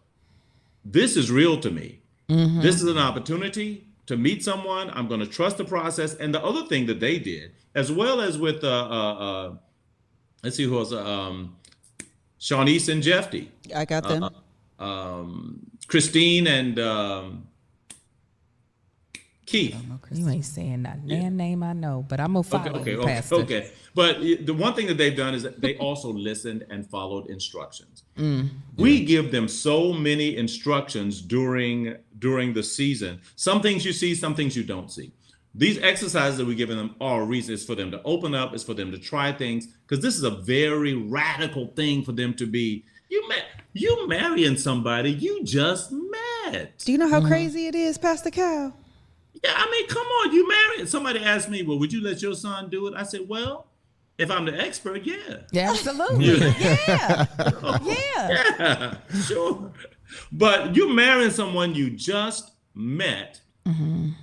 this is real to me. This is an opportunity to meet someone. I'm going to trust the process. And the other thing that they did, as well as with let's see who else, Shawnice and Jeffy, I got them. Christine and Keith. You ain't saying that name I know, but I'm gonna follow you, Pastor. Okay. But the one thing that they've done is that they also listened and followed instructions. We give them so many instructions during the season. Some things you see, some things you don't see. These exercises that we're giving them are a reason. It's for them to open up. It's for them to try things, because this is a very radical thing for them to be. You marrying somebody you just met. Do you know how crazy it is, Pastor Cal? Yeah, I mean, come on, you married. Somebody asked me, well, would you let your son do it? I said, well, if I'm the expert, yeah. Yeah, absolutely. Yeah, sure. But you're marrying someone you just met, and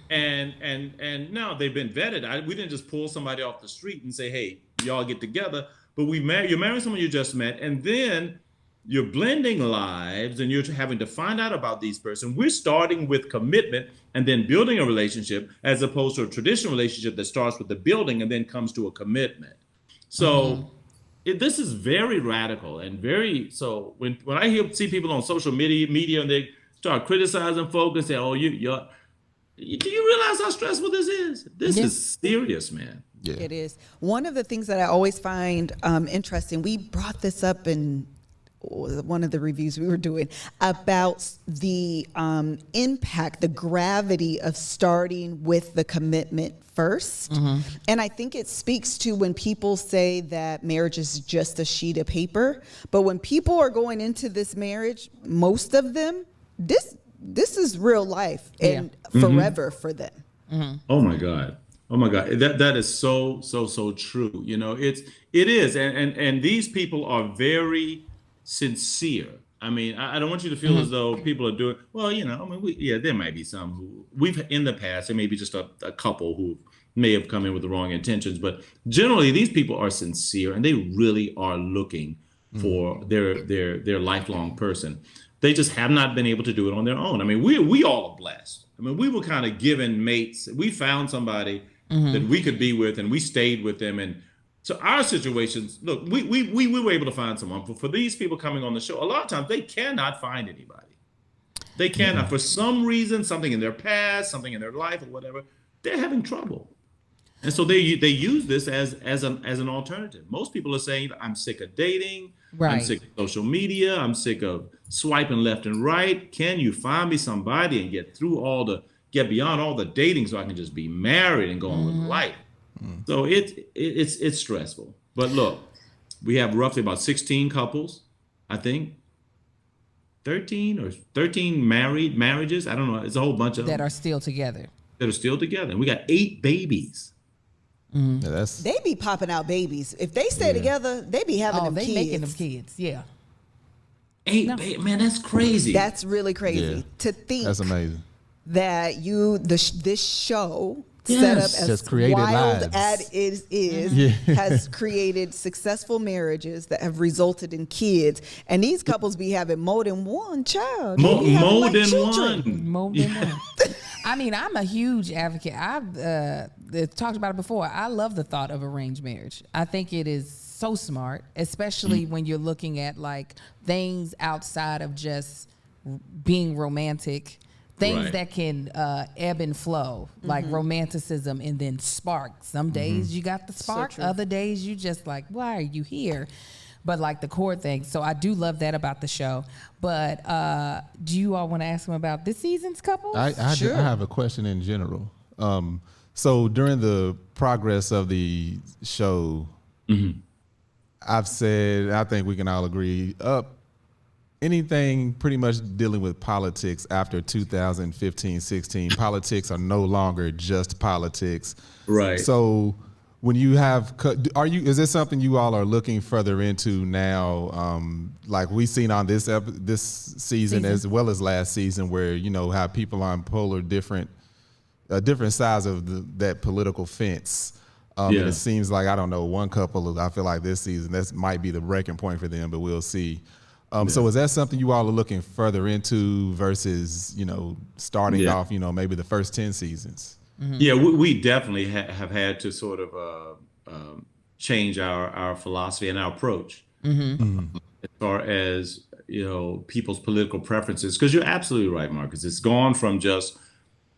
now they've been vetted. We didn't just pull somebody off the street and say, hey, y'all get together. But you're marrying someone you just met, and then you're blending lives, and you're having to find out about these person. We're starting with commitment and then building a relationship, as opposed to a traditional relationship that starts with the building and then comes to a commitment. So this is very radical and very. So when I see people on social media and they start criticizing folks and say, "Oh, do you realize how stressful this is? This is serious, man." Yeah. It is. One of the things that I always find interesting, we brought this up in one of the reviews we were doing about the impact, the gravity of starting with the commitment first. And I think it speaks to when people say that marriage is just a sheet of paper. But when people are going into this marriage, most of them, this is real life and forever for them. Oh my God. That is so true. You know, it is. And these people are very sincere. I mean, I don't want you to feel as though people are doing, well, you know, I mean, there might be some who in the past, there may be just a couple who may have come in with the wrong intentions, but generally these people are sincere and they really are looking for their lifelong person. They just have not been able to do it on their own. I mean, we all are blessed. I mean, we were kind of given mates. We found somebody that we could be with, and we stayed with them. And so our situations, look, we were able to find someone. For these people coming on the show, a lot of times they cannot find anybody. They cannot, for some reason, something in their past, something in their life or whatever, they're having trouble. And so they use this as an alternative. Most people are saying, I'm sick of dating. Right. I'm sick of social media. I'm sick of swiping left and right. Can you find me somebody and get beyond all the dating so I can just be married and go on with life? So it's stressful. But look, we have roughly about 16 couples, I think. 13 marriages. I don't know. It's a whole bunch of that are still together. And we got 8 babies. Yeah, they be popping out babies. If they stay together, they be having them they kids. making them kids. Yeah. 8 man, that's crazy. That's really crazy to think. That's amazing. That this show set up as wild as it is has created successful marriages that have resulted in kids, and these couples be having more than one child. More than one. I mean, I'm a huge advocate. I've talked about it before. I love the thought of arranged marriage. I think it is so smart, especially when you're looking at like things outside of just being romantic. Things that can ebb and flow, like romanticism, and then spark. Some days you got the spark, other days you just like, why are you here? But like the core thing. So I do love that about the show. But do you all want to ask them about this season's couple? I have a question in general. So during the progress of the show, I've said, I think we can all agree, up anything pretty much dealing with politics after 2015-16, politics are no longer just politics. Right. So when you have, is this something you all are looking further into now? Like we seen on this season as well as last season, where you know how people on polar different sides of that political fence. And it seems like, I don't know, one couple, I feel like this season, that might be the breaking point for them, but we'll see. So is that something you all are looking further into versus, you know, starting off, you know, maybe the first 10 seasons? Mm-hmm. Yeah, we definitely have had to sort of change our philosophy and our approach as far as, you know, people's political preferences. Because you're absolutely right, Marcus. It's gone from just,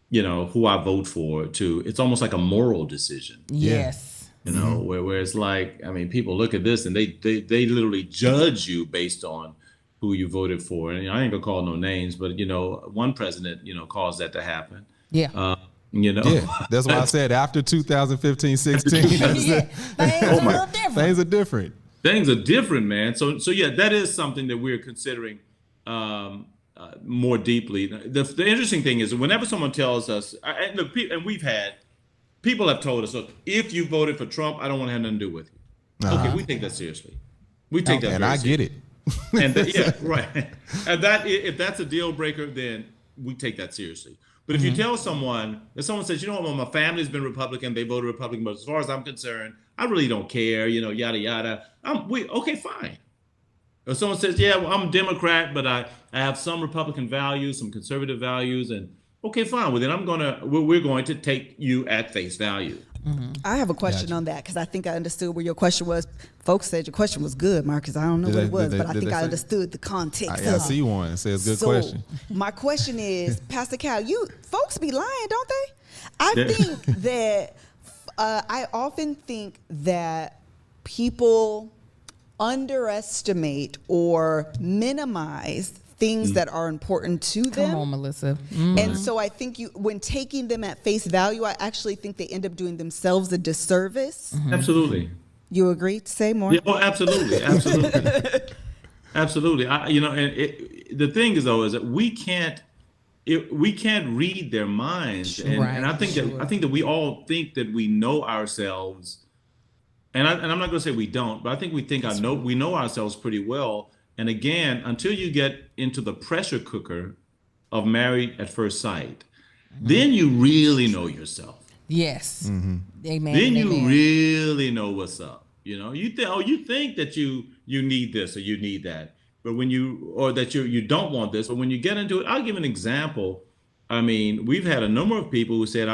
you know, who I vote for to it's almost like a moral decision. Yes. You know, where it's like, I mean, people look at this and they literally judge you based on who you voted for. And I ain't gonna call no names, but you know, one president, you know, caused that to happen. Yeah. You know, that's why I said after 2015-16, things are different. Things are different, man. So yeah, that is something that we're considering more deeply. The interesting thing is, whenever someone tells us, and look, and people have told us, look, if you voted for Trump, I don't want to have nothing to do with you. Okay, we take that seriously. We take that, and I get it. And yeah, right. And that if that's a deal breaker, then we take that seriously. But if you tell someone, if someone says, you know what, well, my family's been Republican, they voted Republican, but as far as I'm concerned, I really don't care, you know, yada yada. Okay, fine. If someone says, yeah, well, I'm a Democrat, but I have some Republican values, some conservative values, and okay, fine. Well, then we're going to take you at face value. I have a question on that because I think I understood where your question was. Folks said your question was good, Marcus. I don't know what it was, but I think I understood the context. I see one. It says good question. My question is, Pastor Cal, folks be lying, don't they? I think that I often think that people underestimate or minimize things that are important to them. Come on, Melissa. And so I think when taking them at face value, I actually think they end up doing themselves a disservice. Absolutely. You agree? Say more. Yeah, oh, absolutely. Absolutely. You know, and the thing is, though, is that we can't read their minds. And I think that we all think that we know ourselves. And I'm not going to say we don't, but I think we know ourselves pretty well. And again, until you get into the pressure cooker of Married at First Sight, then you really know yourself. Yes. Amen. Then you really know what's up. You know, you think that you need this or you need that, but that you don't want this. But when you get into it, I'll give an example. I mean, we've had a number of people who said,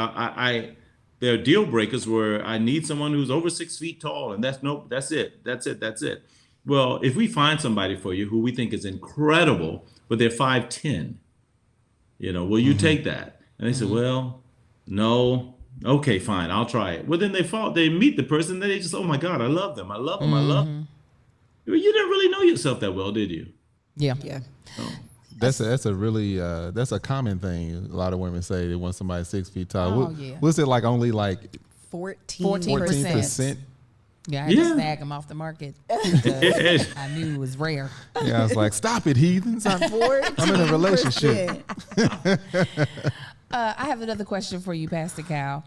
their deal breakers were, I need someone who's over 6 feet tall, and that's it. Well, if we find somebody for you who we think is incredible, but they're 5'10", you know, will you take that? And they said, well, no. Okay, fine, I'll try it. Well, then they meet the person, they just, oh my God, I love them. I love them. You didn't really know yourself that well, did you? Yeah. Oh. That's a really that's a common thing. A lot of women say they want somebody 6 feet tall. What's it like? Only like 14%. Yeah, I had to snag them off the market because I knew it was rare. Yeah, I was like, stop it, heathens. I'm in a relationship. I have another question for you, Pastor Cal,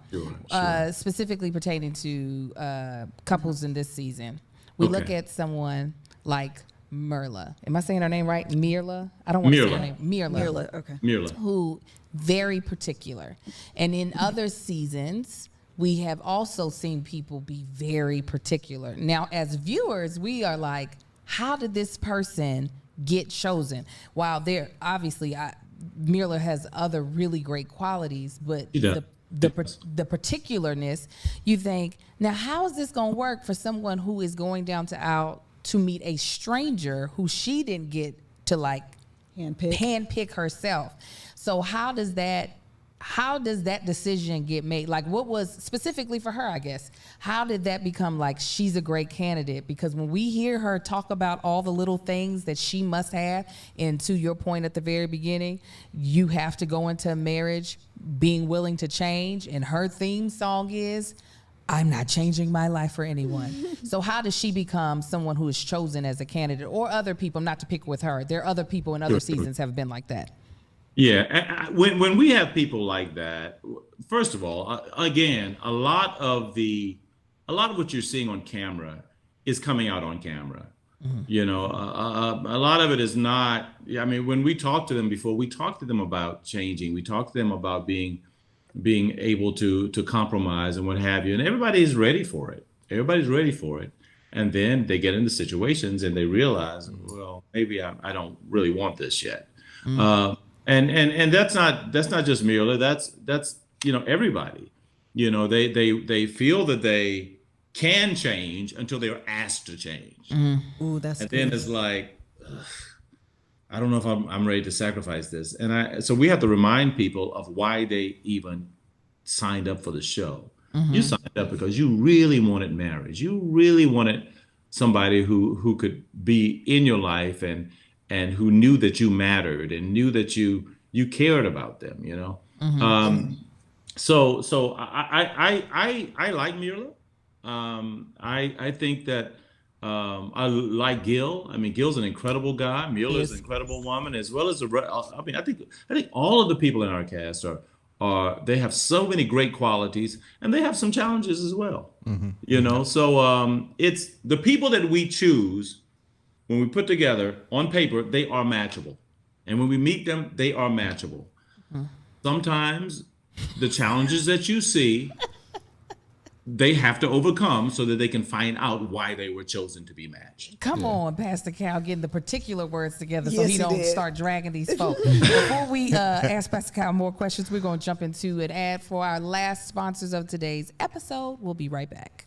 specifically pertaining to couples in this season. We look at someone like Mirla. Am I saying her name right? Mirla? I don't want to say her name. Mirla. Okay. Mirla. Who very particular. And in other seasons, we have also seen people be very particular. Now, as viewers, we are like, how did this person get chosen? While they're obviously, Mirla has other really great qualities, but the particularness, you think, now how is this going to work for someone who is going down to meet a stranger who she didn't get to like handpick herself? So how does that decision get made? Like, what was specifically for her, I guess, how did that become like she's a great candidate? Because when we hear her talk about all the little things that she must have, and to your point at the very beginning, you have to go into a marriage being willing to change, and her theme song is, I'm not changing my life for anyone. So how does she become someone who is chosen as a candidate, or other people, not to pick with her, there are other people in other seasons have been like that? Yeah, when we have people like that, first of all, again, a lot of what you're seeing on camera is coming out on camera. You know, a lot of it is not. I mean, when we talk to them before, we talk to them about changing. We talk to them about being able to compromise and what have you. And everybody's ready for it. Everybody's ready for it. And then they get into situations and they realize, well, maybe I don't really want this yet. And that's not just Mirla. That's everybody. You know, they feel that they can change until they're asked to change. Ooh, that's and good. then it's like, ugh, I don't know if I'm ready to sacrifice this. And so we have to remind people of why they even signed up for the show. You signed up because you really wanted marriage. You really wanted somebody who could be in your life and who knew that you mattered and knew that you cared about them, you know? So I like Mirla. I think that I like Gil. I mean, Gil's an incredible guy. Mirla is an incredible woman, as well as I think all of the people in our cast they have so many great qualities, and they have some challenges as well. You know, so it's the people that we choose when we put together on paper, they are matchable, and when we meet them, they are matchable. Sometimes the challenges that you see, they have to overcome so that they can find out why they were chosen to be matched. Come on, Pastor Cal, getting the particular words together so Yes, he he don't did. start dragging these folks. Before we ask Pastor Cal more questions, we're going to jump into an ad for our last sponsors of today's episode. We'll be right back.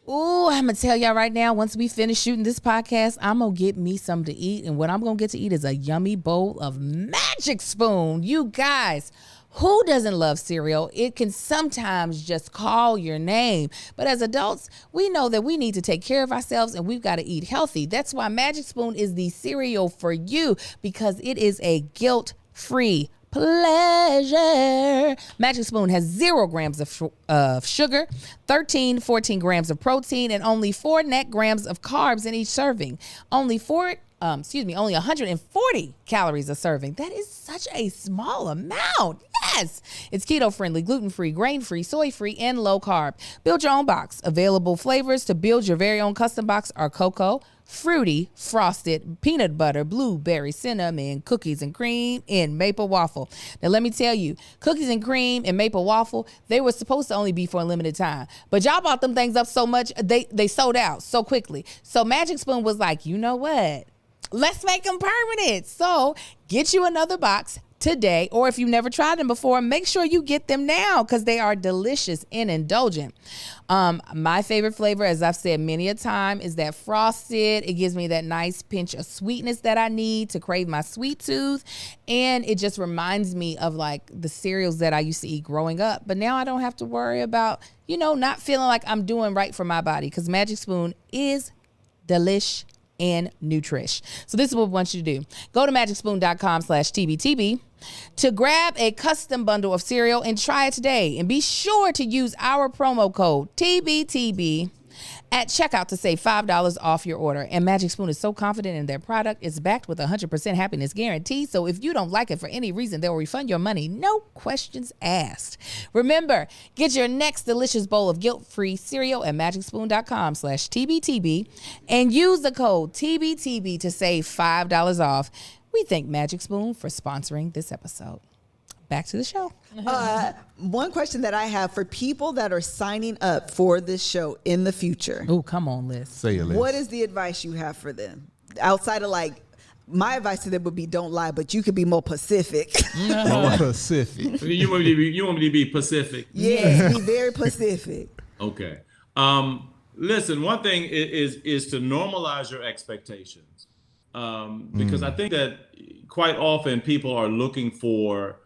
Ooh, I'm going to tell y'all right now, once we finish shooting this podcast, I'm going to get me something to eat. And what I'm going to get to eat is a yummy bowl of Magic Spoon. You guys, who doesn't love cereal? It can sometimes just call your name. But as adults, we know that we need to take care of ourselves and we've got to eat healthy. That's why Magic Spoon is the cereal for you, because it is a guilt-free pleasure. Magic Spoon has 0 grams of sugar, 14 grams of protein, and only 4 net grams of carbs in each serving. Only 140 calories a serving. That is such a small amount. Yes. It's keto friendly, gluten free, grain free, soy free, and low carb. Build your own box. Available flavors to build your very own custom box are cocoa, fruity, frosted, peanut butter, blueberry, cinnamon, cookies and cream, and maple waffle. Now, let me tell you, cookies and cream and maple waffle, they were supposed to only be for a limited time. But y'all bought them things up so much, they sold out so quickly. So Magic Spoon was like, you know what? Let's make them permanent. So get you another box today, or if you've never tried them before, make sure you get them now because they are delicious and indulgent. My favorite flavor, as I've said many a time, is that frosted. It gives me that nice pinch of sweetness that I need to crave my sweet tooth, and it just reminds me of like the cereals that I used to eat growing up. But now I don't have to worry about, not feeling like I'm doing right for my body, because Magic Spoon is delish and nutrish. So this is what we want you to do. Go to magicspoon.com/TBTB to grab a custom bundle of cereal and try it today. And be sure to use our promo code TBTB at checkout to save $5 off your order. And Magic Spoon is so confident in their product, it's backed with 100% happiness guarantee. So if you don't like it for any reason, they'll refund your money. No questions asked. Remember, get your next delicious bowl of guilt-free cereal at magicspoon.com/TBTB and use the code TBTB to save $5 off. We thank Magic Spoon for sponsoring this episode. Back to the show. One question that I have for people that are signing up for this show in the future. Oh, come on, Liz. Say it, Liz. What is the advice you have for them? Outside of my advice to them would be don't lie, but you could be more Pacific. More Pacific. You want me to be Pacific? Yes, be very Pacific. Okay. Listen, one thing is to normalize your expectations. Because I think that quite often people are looking for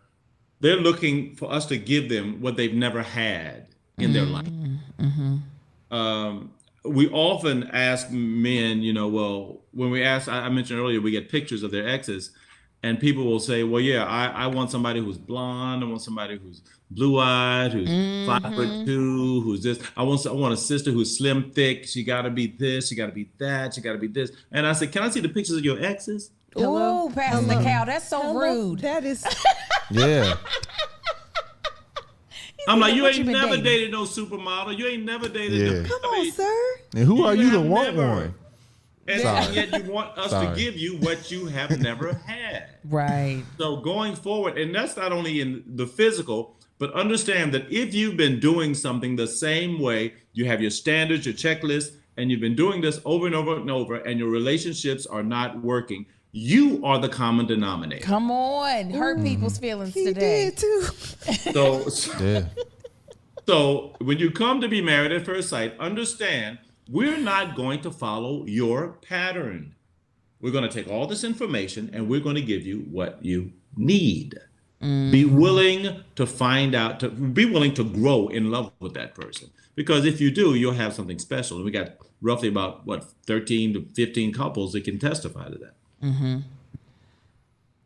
us to give them what they've never had in their life. We often ask men, well, when we ask, I mentioned earlier, we get pictures of their exes, And people will say, well, yeah, I want somebody who's blonde. I want somebody who's blue-eyed, who's 5'2", who's this. I want a sister who's slim, thick. She got to be this. She got to be that. She got to be this. And I said, can I see the pictures of your exes? Ooh, Pastor Cal, that's so rude. That is. Yeah. I'm like, you what you ain't been never dating? dated no supermodel. You ain't never dated. Yeah. Come on, sir. And who are you to have want never. one? And Sorry. yet you want us Sorry. to give you what you have never had. Right. So going forward, and that's not only in the physical, but understand that if you've been doing something the same way, you have your standards, your checklist, and you've been doing this over and over and over, and your relationships are not working, you are the common denominator. Come on. Hurt people's feelings He today. did too. Yeah. So when you come to be married at first sight, understand we're not going to follow your pattern. We're going to take all this information and we're going to give you what you need. Be willing to find out, to be willing to grow in love with that person. Because if you do, you'll have something special. And we got roughly about 13 to 15 couples that can testify to that.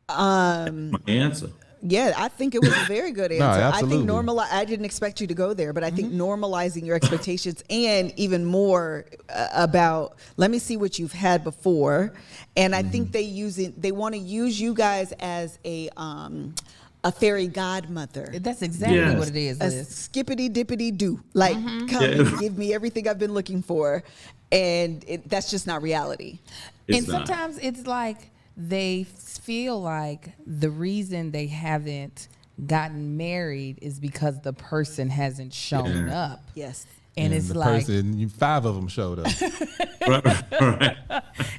My answer. Yeah, I think it was a very good answer. I think absolutely. I didn't expect you to go there, but I think normalizing your expectations and even more about, let me see what you've had before. And I think they want to use you guys as a fairy godmother. That's exactly Yes. what it is, A Liz. skippity dippity do. Like, come and give me everything I've been looking for. And that's just not reality. It's And not. sometimes it's like they feel like the reason they haven't gotten married is because the person hasn't shown up. Yes. And it's the like, person, 5 of them showed up. Right.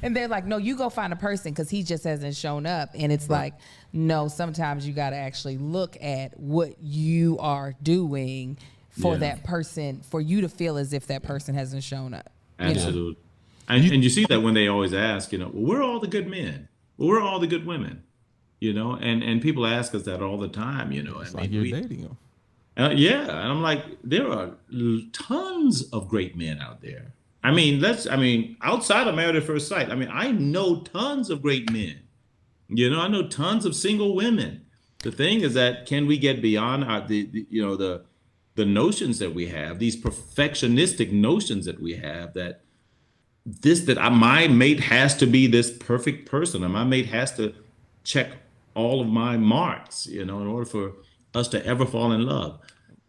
and they're like, no, you go find a person because he just hasn't shown up. And it's like, no, sometimes you got to actually look at what you are doing for Yeah. that person, for you to feel as if that person hasn't shown up. you know? Absolutely. And you see that when they always ask, well, where are all the good men? Well, where are all the good women? And people ask us that all the time, It's like you're dating them. Yeah, and I'm like, there are tons of great men out there. Outside of Married at First Sight, I know tons of great men. I know tons of single women. The thing is that can we get beyond the notions that we have, these perfectionistic notions that we have that my mate has to be this perfect person, and my mate has to check all of my marks, in order for us to ever fall in love.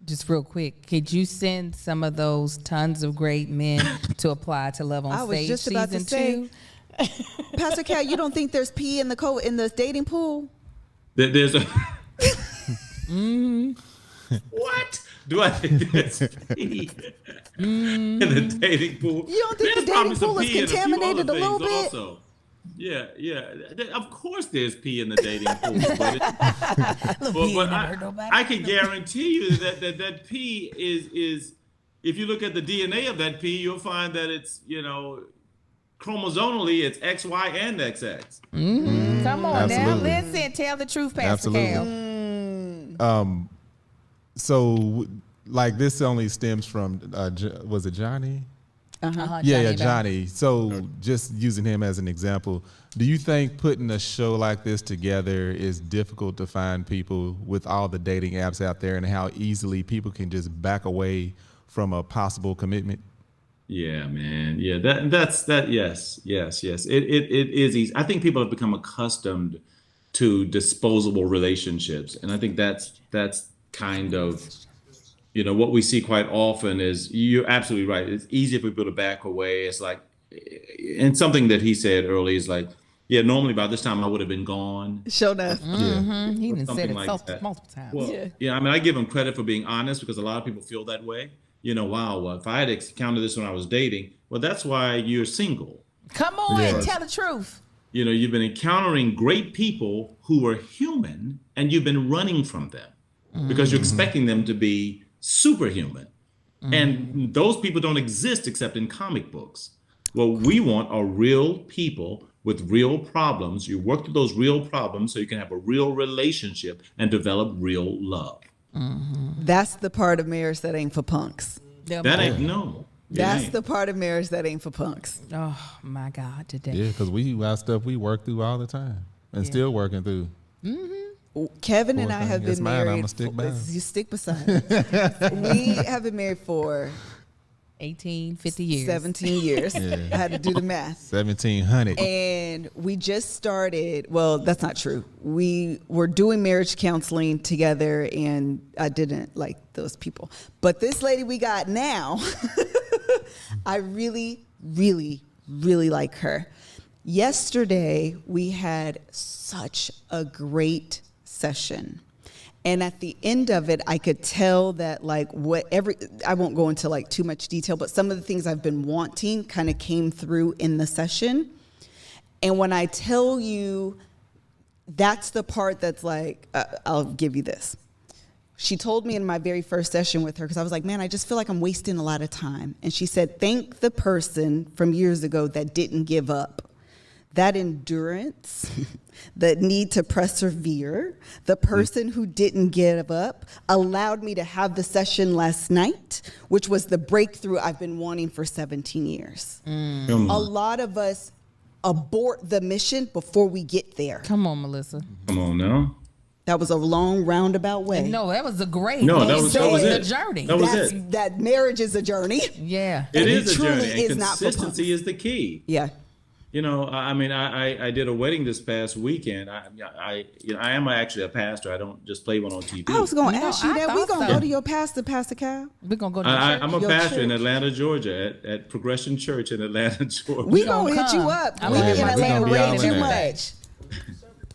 Just real quick, could you send some of those tons of great men to apply to Love on I was Stage just about to season 2? Pastor Cal, you don't think there's pee in the dating pool? There's a what? Do I think there's pee in the dating pool? You don't think There's the probably dating some pool is pee in a few contaminated other a little things bit? also. Yeah. Of course, there's pee in the dating pool, but I can guarantee you that pee is. If you look at the DNA of that pee, you'll find that it's chromosomally it's X, Y, and XX. Come on Absolutely. now, listen, tell the truth, Pastor Cal. So, like, this only stems from, was it Johnny? Uh-huh, Johnny. So, just using him as an example, do you think putting a show like this together is difficult to find people with all the dating apps out there, and how easily people can just back away from a possible commitment? Yeah, man. Yeah, that's. Yes. It is easy. I think people have become accustomed to disposable relationships, and I think that's kind of, what we see quite often is, you're absolutely right. It's easy for people to back away. It's like, and something that he said earlier is like, yeah, normally by this time I would have been gone. Show enough. He done said Something it like that. multiple times. Well, I give him credit for being honest, because a lot of people feel that way. Wow, if I had encountered this when I was dating, well, that's why you're single. Come on, Yes. tell the truth. You've been encountering great people who are human, and you've been running from them because you're expecting them to be superhuman. And those people don't exist except in comic books. What we want are real people with real problems. You work through those real problems so you can have a real relationship and develop real love. That's the part of marriage that ain't for punks. That ain't no. It That's ain't. the part of marriage that ain't for punks. Oh my God, today. Yeah, because we got stuff we work through all the time. and still working through. Kevin and I have been married. I'ma stick by him. You stick beside him. We have been married for 50 years. 17 years. Yeah. I had to do the math. 1,700. And we just started, well, that's not true. We were doing marriage counseling together, and I didn't like those people. But this lady we got now, I really, really, really like her. Yesterday, we had such a great session. And at the end of it, I could tell that I won't go into like too much detail, but some of the things I've been wanting kind of came through in the session. And when I tell you, that's the part that's like, I'll give you this. She told me in my very first session with her, because I was like, man, I just feel like I'm wasting a lot of time. And she said, thank the person from years ago that didn't give up. That endurance, the need to persevere, the person who didn't give up allowed me to have the session last night, which was the breakthrough I've been wanting for 17 years. A lot of us abort the mission before we get there. Come on, Melissa. Come on now. That was a long roundabout way. No, that was a great. No, that was the it. journey. That was it. That marriage is a journey. Yeah, It is a truly journey, and is not for consistency is the key. Yeah. You know, I mean, I did a wedding this past weekend. I am actually a pastor. I don't just play one on TV. I was going to No, ask you I that. We're thought going to so. go to your Pastor Cal. we're gonna go to I'm a Your pastor in church. Atlanta, Georgia, at Progression Church in Atlanta, Georgia. We gonna going to hit you come. up. I'm We gonna be in have my Atlanta family way all too in there. much.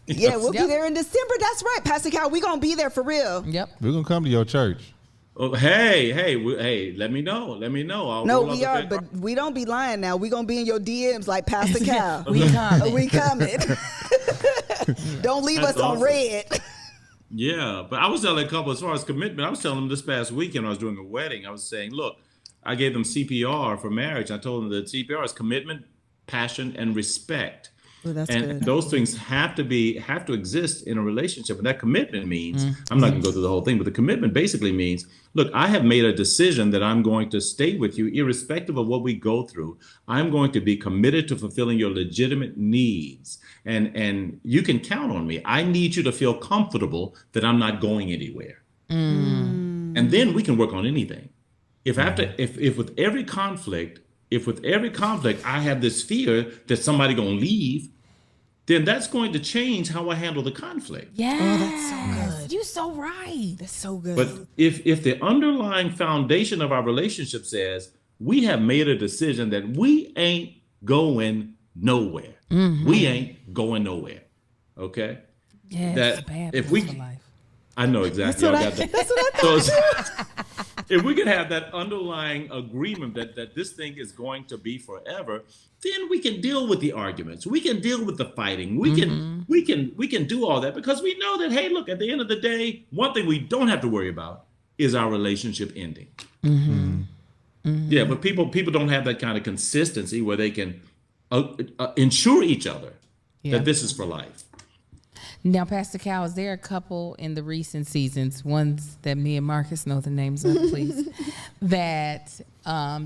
Yeah, we'll Yep. be there in December. That's right, Pastor Cal. We going to be there for real. Yep. We're going to come to your church. Oh, hey, let me know. I'll No, roll up we a are, big- but we don't be lying now. We going to be in your DMs like Pastor Cal. We coming. We coming. Don't leave That's us on awesome. red. Yeah, but I was telling a couple as far as commitment. I was telling them this past weekend when I was doing a wedding. I was saying, look, I gave them CPR for marriage. I told them that CPR is commitment, passion, and respect. Well, that's And good. those things have to exist in a relationship. And that commitment means, I'm not going to go through the whole thing, but the commitment basically means, look, I have made a decision that I'm going to stay with you irrespective of what we go through. I'm going to be committed to fulfilling your legitimate needs. And you can count on me. I need you to feel comfortable that I'm not going anywhere. And then we can work on anything. If with every conflict, I have this fear that somebody gonna leave, then that's going to change how I handle the conflict. Yeah. Oh, that's so good. You so right. That's so good. But if the underlying foundation of our relationship says we have made a decision that we ain't going nowhere, we ain't going nowhere. Okay. Yeah. That It's bad if for we- life. I know exactly. Y'all got that. That's what I thought. So if we can have that underlying agreement that this thing is going to be forever, then we can deal with the arguments. We can deal with the fighting. We can do all that because we know that, hey, look, at the end of the day, one thing we don't have to worry about is our relationship ending. Yeah, but people don't have that kind of consistency where they can ensure each other Yeah. that this is for life. Now, Pastor Cal, is there a couple in the recent seasons, ones that me and Marcus know the names of, please, that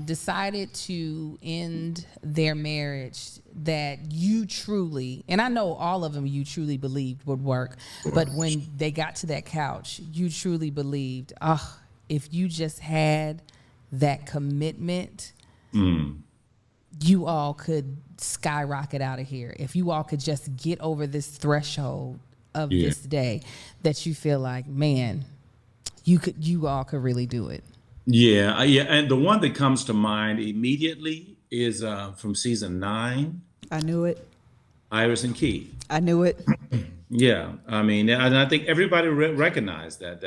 decided to end their marriage that you truly, and I know all of them you truly believed would work, but when they got to that couch, you truly believed, if you just had that commitment, you all could skyrocket out of here. If you all could just get over this threshold of this day, that you feel like, man, you all could really do it. Yeah. And the one that comes to mind immediately is from season 9, I knew it. Iris and Keith. I knew it. Yeah. I mean, and I think everybody recognized that.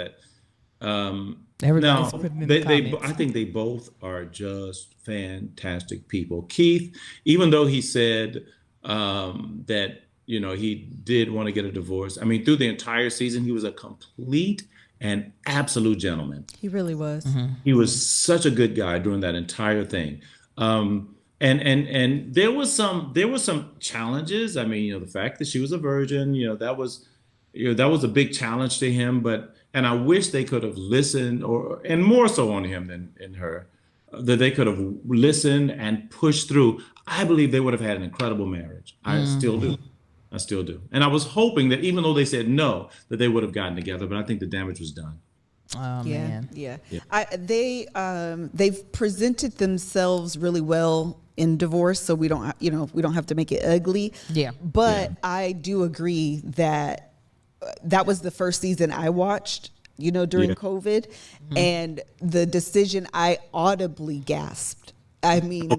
Everybody's Now, putting in the comments. I think they both are just fantastic people. Keith, even though he said that, he did want to get a divorce. I mean, through the entire season, he was a complete and absolute gentleman. He really was. He was such a good guy during that entire thing. And there was some challenges. I mean, the fact that she was a virgin, that was a big challenge to him. And I wish they could have listened, and more so on him than in her, that they could have listened and pushed through. I believe they would have had an incredible marriage. I still do. I still do. And I was hoping that even though they said no, that they would have gotten together, but I think the damage was done. Oh man. Yeah. They've presented themselves really well in divorce, so we don't have to make it ugly. Yeah. But I do agree that that was the first season I watched, during COVID, and the decision, I audibly gasped. I mean,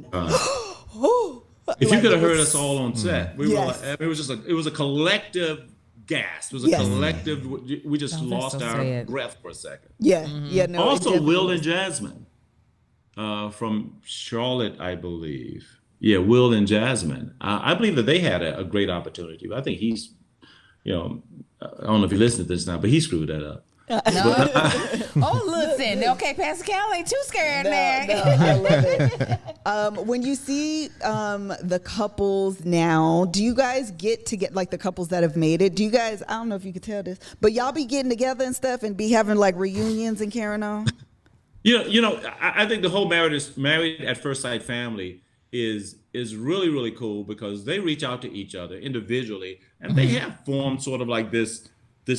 if you could have heard us all on set, we were like, it was a collective gasp. It was a collective. We just lost our breath for a second. Yeah. No. Also, Will and Jasmine from Charlotte, I believe. Yeah, Will and Jasmine. I believe that they had a great opportunity. I think he's, I don't know if you listen to this now, but he screwed that up. No. Oh, listen. Okay, Pastor Cal ain't too scared now. No, I love it. When you see the couples now, do you guys get like the couples that have made it? Do you guys, I don't know if you could tell this, but y'all be getting together and stuff and be having like reunions and carrying on? I think the whole married at first sight family is really, really cool because they reach out to each other individually and they have formed sort of like this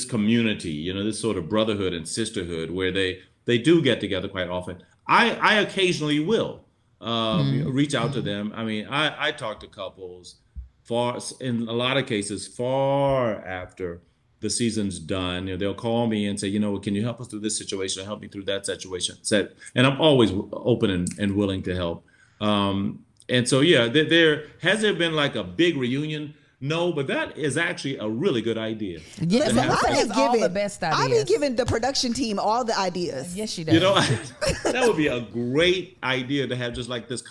community, this sort of brotherhood and sisterhood where they do get together quite often. I occasionally will reach out to them. I mean, I talk to couples in a lot of cases far after the season's done. They'll call me and say, can you help us through this situation or help me through that situation? And I'm always open and willing to help. And so, has there been like a big reunion? No, but that is actually a really good idea. Yes, all the best ideas. I've been giving the production team all the ideas. Yes, she does. That would be a great idea to have just like this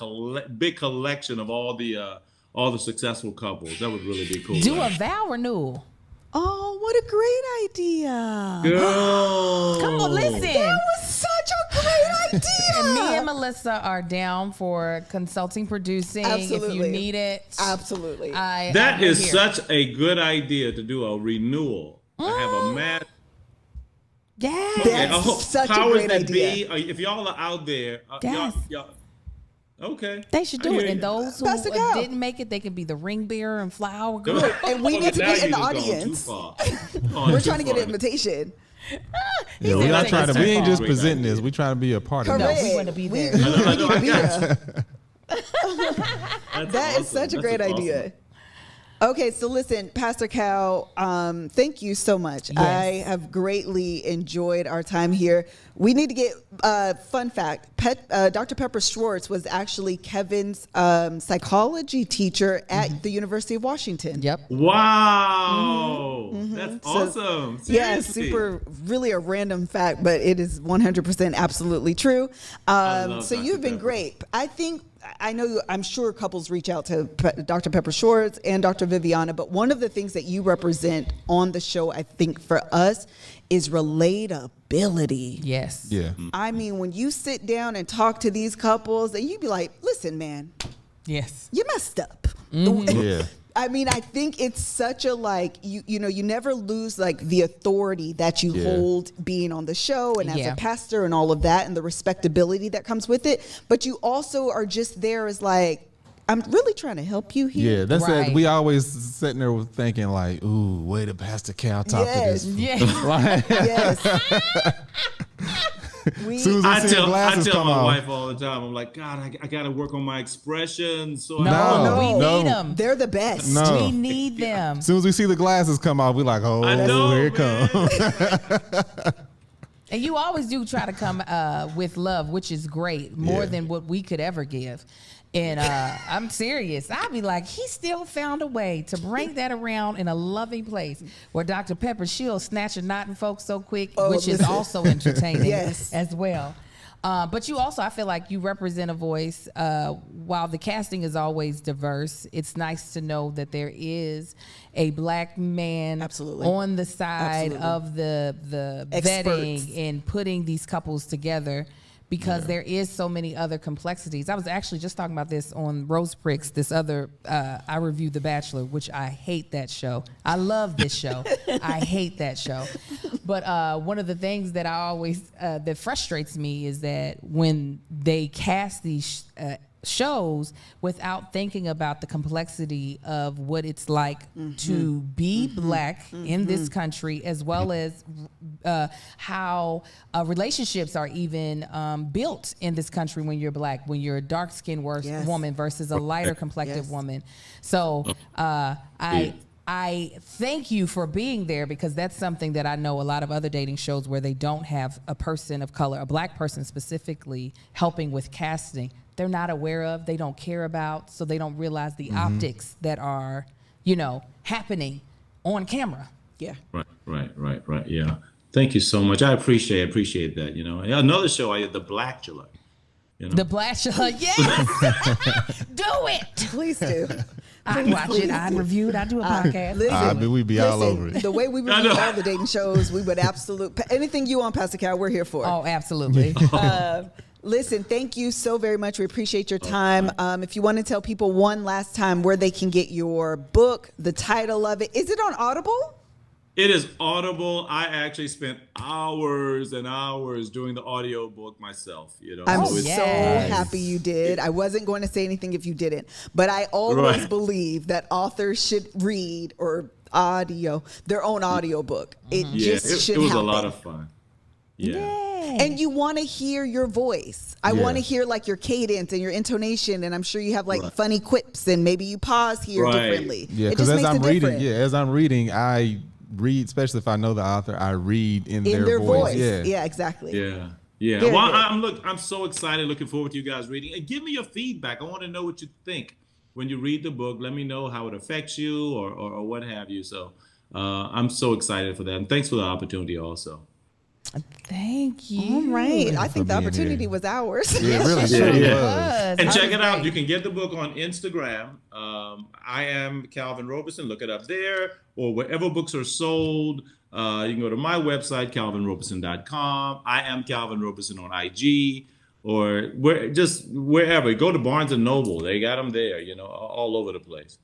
big collection of all the successful couples. That would really be cool. Do a vow renewal. Oh, what a great idea. Girl. Come on, listen. That was such a great idea. And me and Melissa are down for consulting, producing. Absolutely. If you need it. Absolutely. That is such a good idea to do a renewal. I have a match. Yes. That's such a great idea. If y'all are out there, Yes. y'all, okay. They should do it. And those who Pastor Cal. didn't make it, they can be the ring bearer and flower girl. Look, and we need to Now be in you the just audience. gone too far. We're trying to get an invitation. Yeah, we're not trying to. We ain't just Great presenting idea. this. We trying to be a part of Correct. this. No, we want to be there. I know, I be got there. you. That is such a great idea. Okay, so listen, Pastor Cal, thank you so much. Yes. I have greatly enjoyed our time here. We need to get fun fact. Dr. Pepper Schwartz was actually Kevin's psychology teacher at the University of Washington. Yep. Wow, that's awesome. Yeah, Seriously. really a random fact, but it is 100% absolutely true. love So Dr. you've been Pepper. great. I'm sure couples reach out to Dr. Pepper Schwartz and Dr. Viviana, but one of the things that you represent on the show, I think for us, is relatability. Yes. Yeah. I mean, when you sit down and talk to these couples, and you be like, listen, man, Yes. you messed up. Yeah. I mean, I think it's such a you never lose like the authority that you hold being on the show and as a pastor and all of that and the respectability that comes with it. But you also are just there as like, I'm really trying to help you here. Yeah, that's Right. it. We always sitting there thinking like, ooh, way to Pastor Cal talk to this. Yes. Like, Yes. soon as I we see the tell glasses come my off. wife all the time. I'm like, God, I got to work on my expressions. So No, we no. need them. They're the best. No. We need them. As soon as we see the glasses come off, we like, oh, I know, here it man. comes. And you always do try to come with love, which is great, more than what we could ever give. And I'm serious. I'll be like, he still found a way to bring that around in a loving place where Dr. Pepper, she'll snatch a knot in folks so quick, which is listen. also entertaining Yes. as well. But you also, I feel like you represent a voice. While the casting is always diverse, it's nice to know that there is a black man Absolutely. on the side of the Experts. vetting and putting these couples together, because there is so many other complexities. I was actually just talking about this on Rose Pricks, this other, I reviewed The Bachelor, which I hate that show. I love this show. I hate that show. But one of the things that I always, that frustrates me is that when they cast these shows without thinking about the complexity of what it's like to be black in this country, as well as how relationships are even built in this country when you're black, when you're a dark-skinned woman versus a lighter complected woman. So I thank you for being there, because that's something that I know a lot of other dating shows where they don't have a person of color, a black person specifically, helping with casting. They're not aware of, they don't care about, so they don't realize the optics that are, happening on camera. Yeah. Right. Yeah. Thank you so much. I appreciate that. Another show The Blacula. The Blacula, yes. Do it. Please do. I'd watch it. I'd review it. I'd do a podcast. We'd be all over it. The way we review all the dating shows, we would anything you want, Pastor Cal, we're here for. Oh, absolutely. Listen, thank you so very much. We appreciate your time. If you want to tell people one last time where they can get your book, the title of it. Is it on Audible? It is Audible. I actually spent hours and hours doing the audio book myself. I'm so happy you did. I wasn't going to say anything if you didn't, but I always believe that authors should read or their own audio book. It should it was happen. a lot of fun. Yeah. And you want to hear your voice. I want to hear like your cadence and your intonation, and I'm sure you have like funny quips, and maybe you pause here differently. Yeah, because as I'm reading, I read, especially if I know the author, I read in their voice. Yeah, exactly. Yeah. Well, I'm so excited, looking forward to you guys reading. And give me your feedback. I want to know what you think when you read the book. Let me know how it affects you or what have you. So I'm so excited for that. And thanks for the opportunity also. Thank you. All right. I think the opportunity was ours. Yeah, it really was. And check it out. You can get the book on Instagram. I am Calvin Roberson. Look it up there, or wherever books are sold. You can go to my website, calvinroberson.com. I am Calvin Roberson on IG, or wherever. Go to Barnes & Noble. They got them there, all over the place.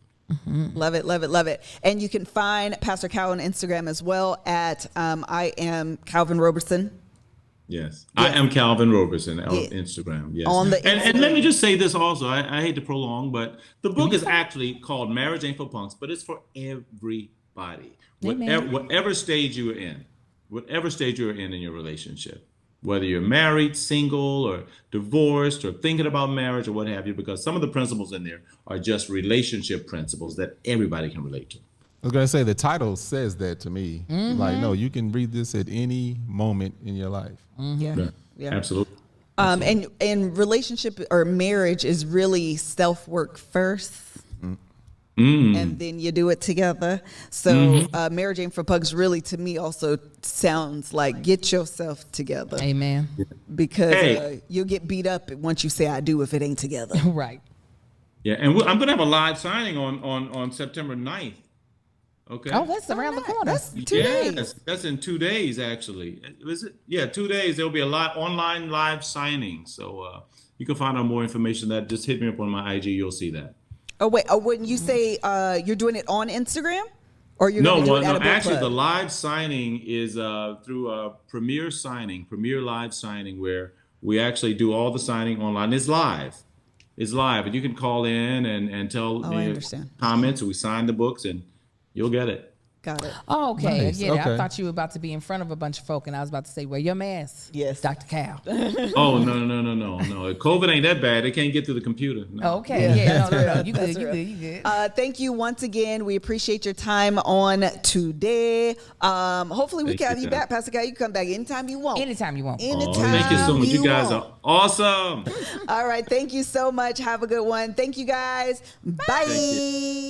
Love it. And you can find Pastor Cal on Instagram as well at I am Calvin Roberson. Yes. I am Calvin Roberson on Instagram. Yes. And let me just say this also. I hate to prolong, but the book is actually called Marriage Ain't for Punks, but it's for everybody. Whatever stage you are in, in your relationship. Whether you're married, single, or divorced, or thinking about marriage, or what have you, because some of the principles in there are just relationship principles that everybody can relate to. I was going to say, the title says that to me. Like, no, you can read this at any moment in your life. Yeah. Absolutely. And relationship or marriage is really self-work first. And then you do it together. So Marriage Ain't for Punks really, to me, also sounds like get yourself together. Amen. Because you'll get beat up once you say I do if it ain't together. Right. Yeah, and I'm going to have a live signing on September 9th. Okay. Oh, that's around the corner. That's 2 days. That's in 2 days, actually. Is it? Yeah, 2 days. There'll be a online live signing. So you can find out more information. That just hit me up on my IG. You'll see that. Oh, wait. Oh, wouldn't you say you're doing it on Instagram? Or you're going to do it at a book actually, club? the live signing is through a Premier Live Signing, where we actually do all the signing online. It's live. And you can call in and tell me your comments, and we sign the books, and you'll get it. Got it. Oh, okay. Nice. Yeah, Okay. I thought you were about to be in front of a bunch of folk, and I was about to say, wear your mask. Yes. Dr. Cal. Oh, no. COVID ain't that bad. They can't get through the computer. No. Okay. Yeah. No. You good. Thank you once again. We appreciate your time on today. Hopefully we can have you back, Pastor Cal. You can come back anytime you want. Anytime you want. Thank you so much. You guys are awesome. All right. Thank you so much. Have a good one. Thank you, guys. Bye.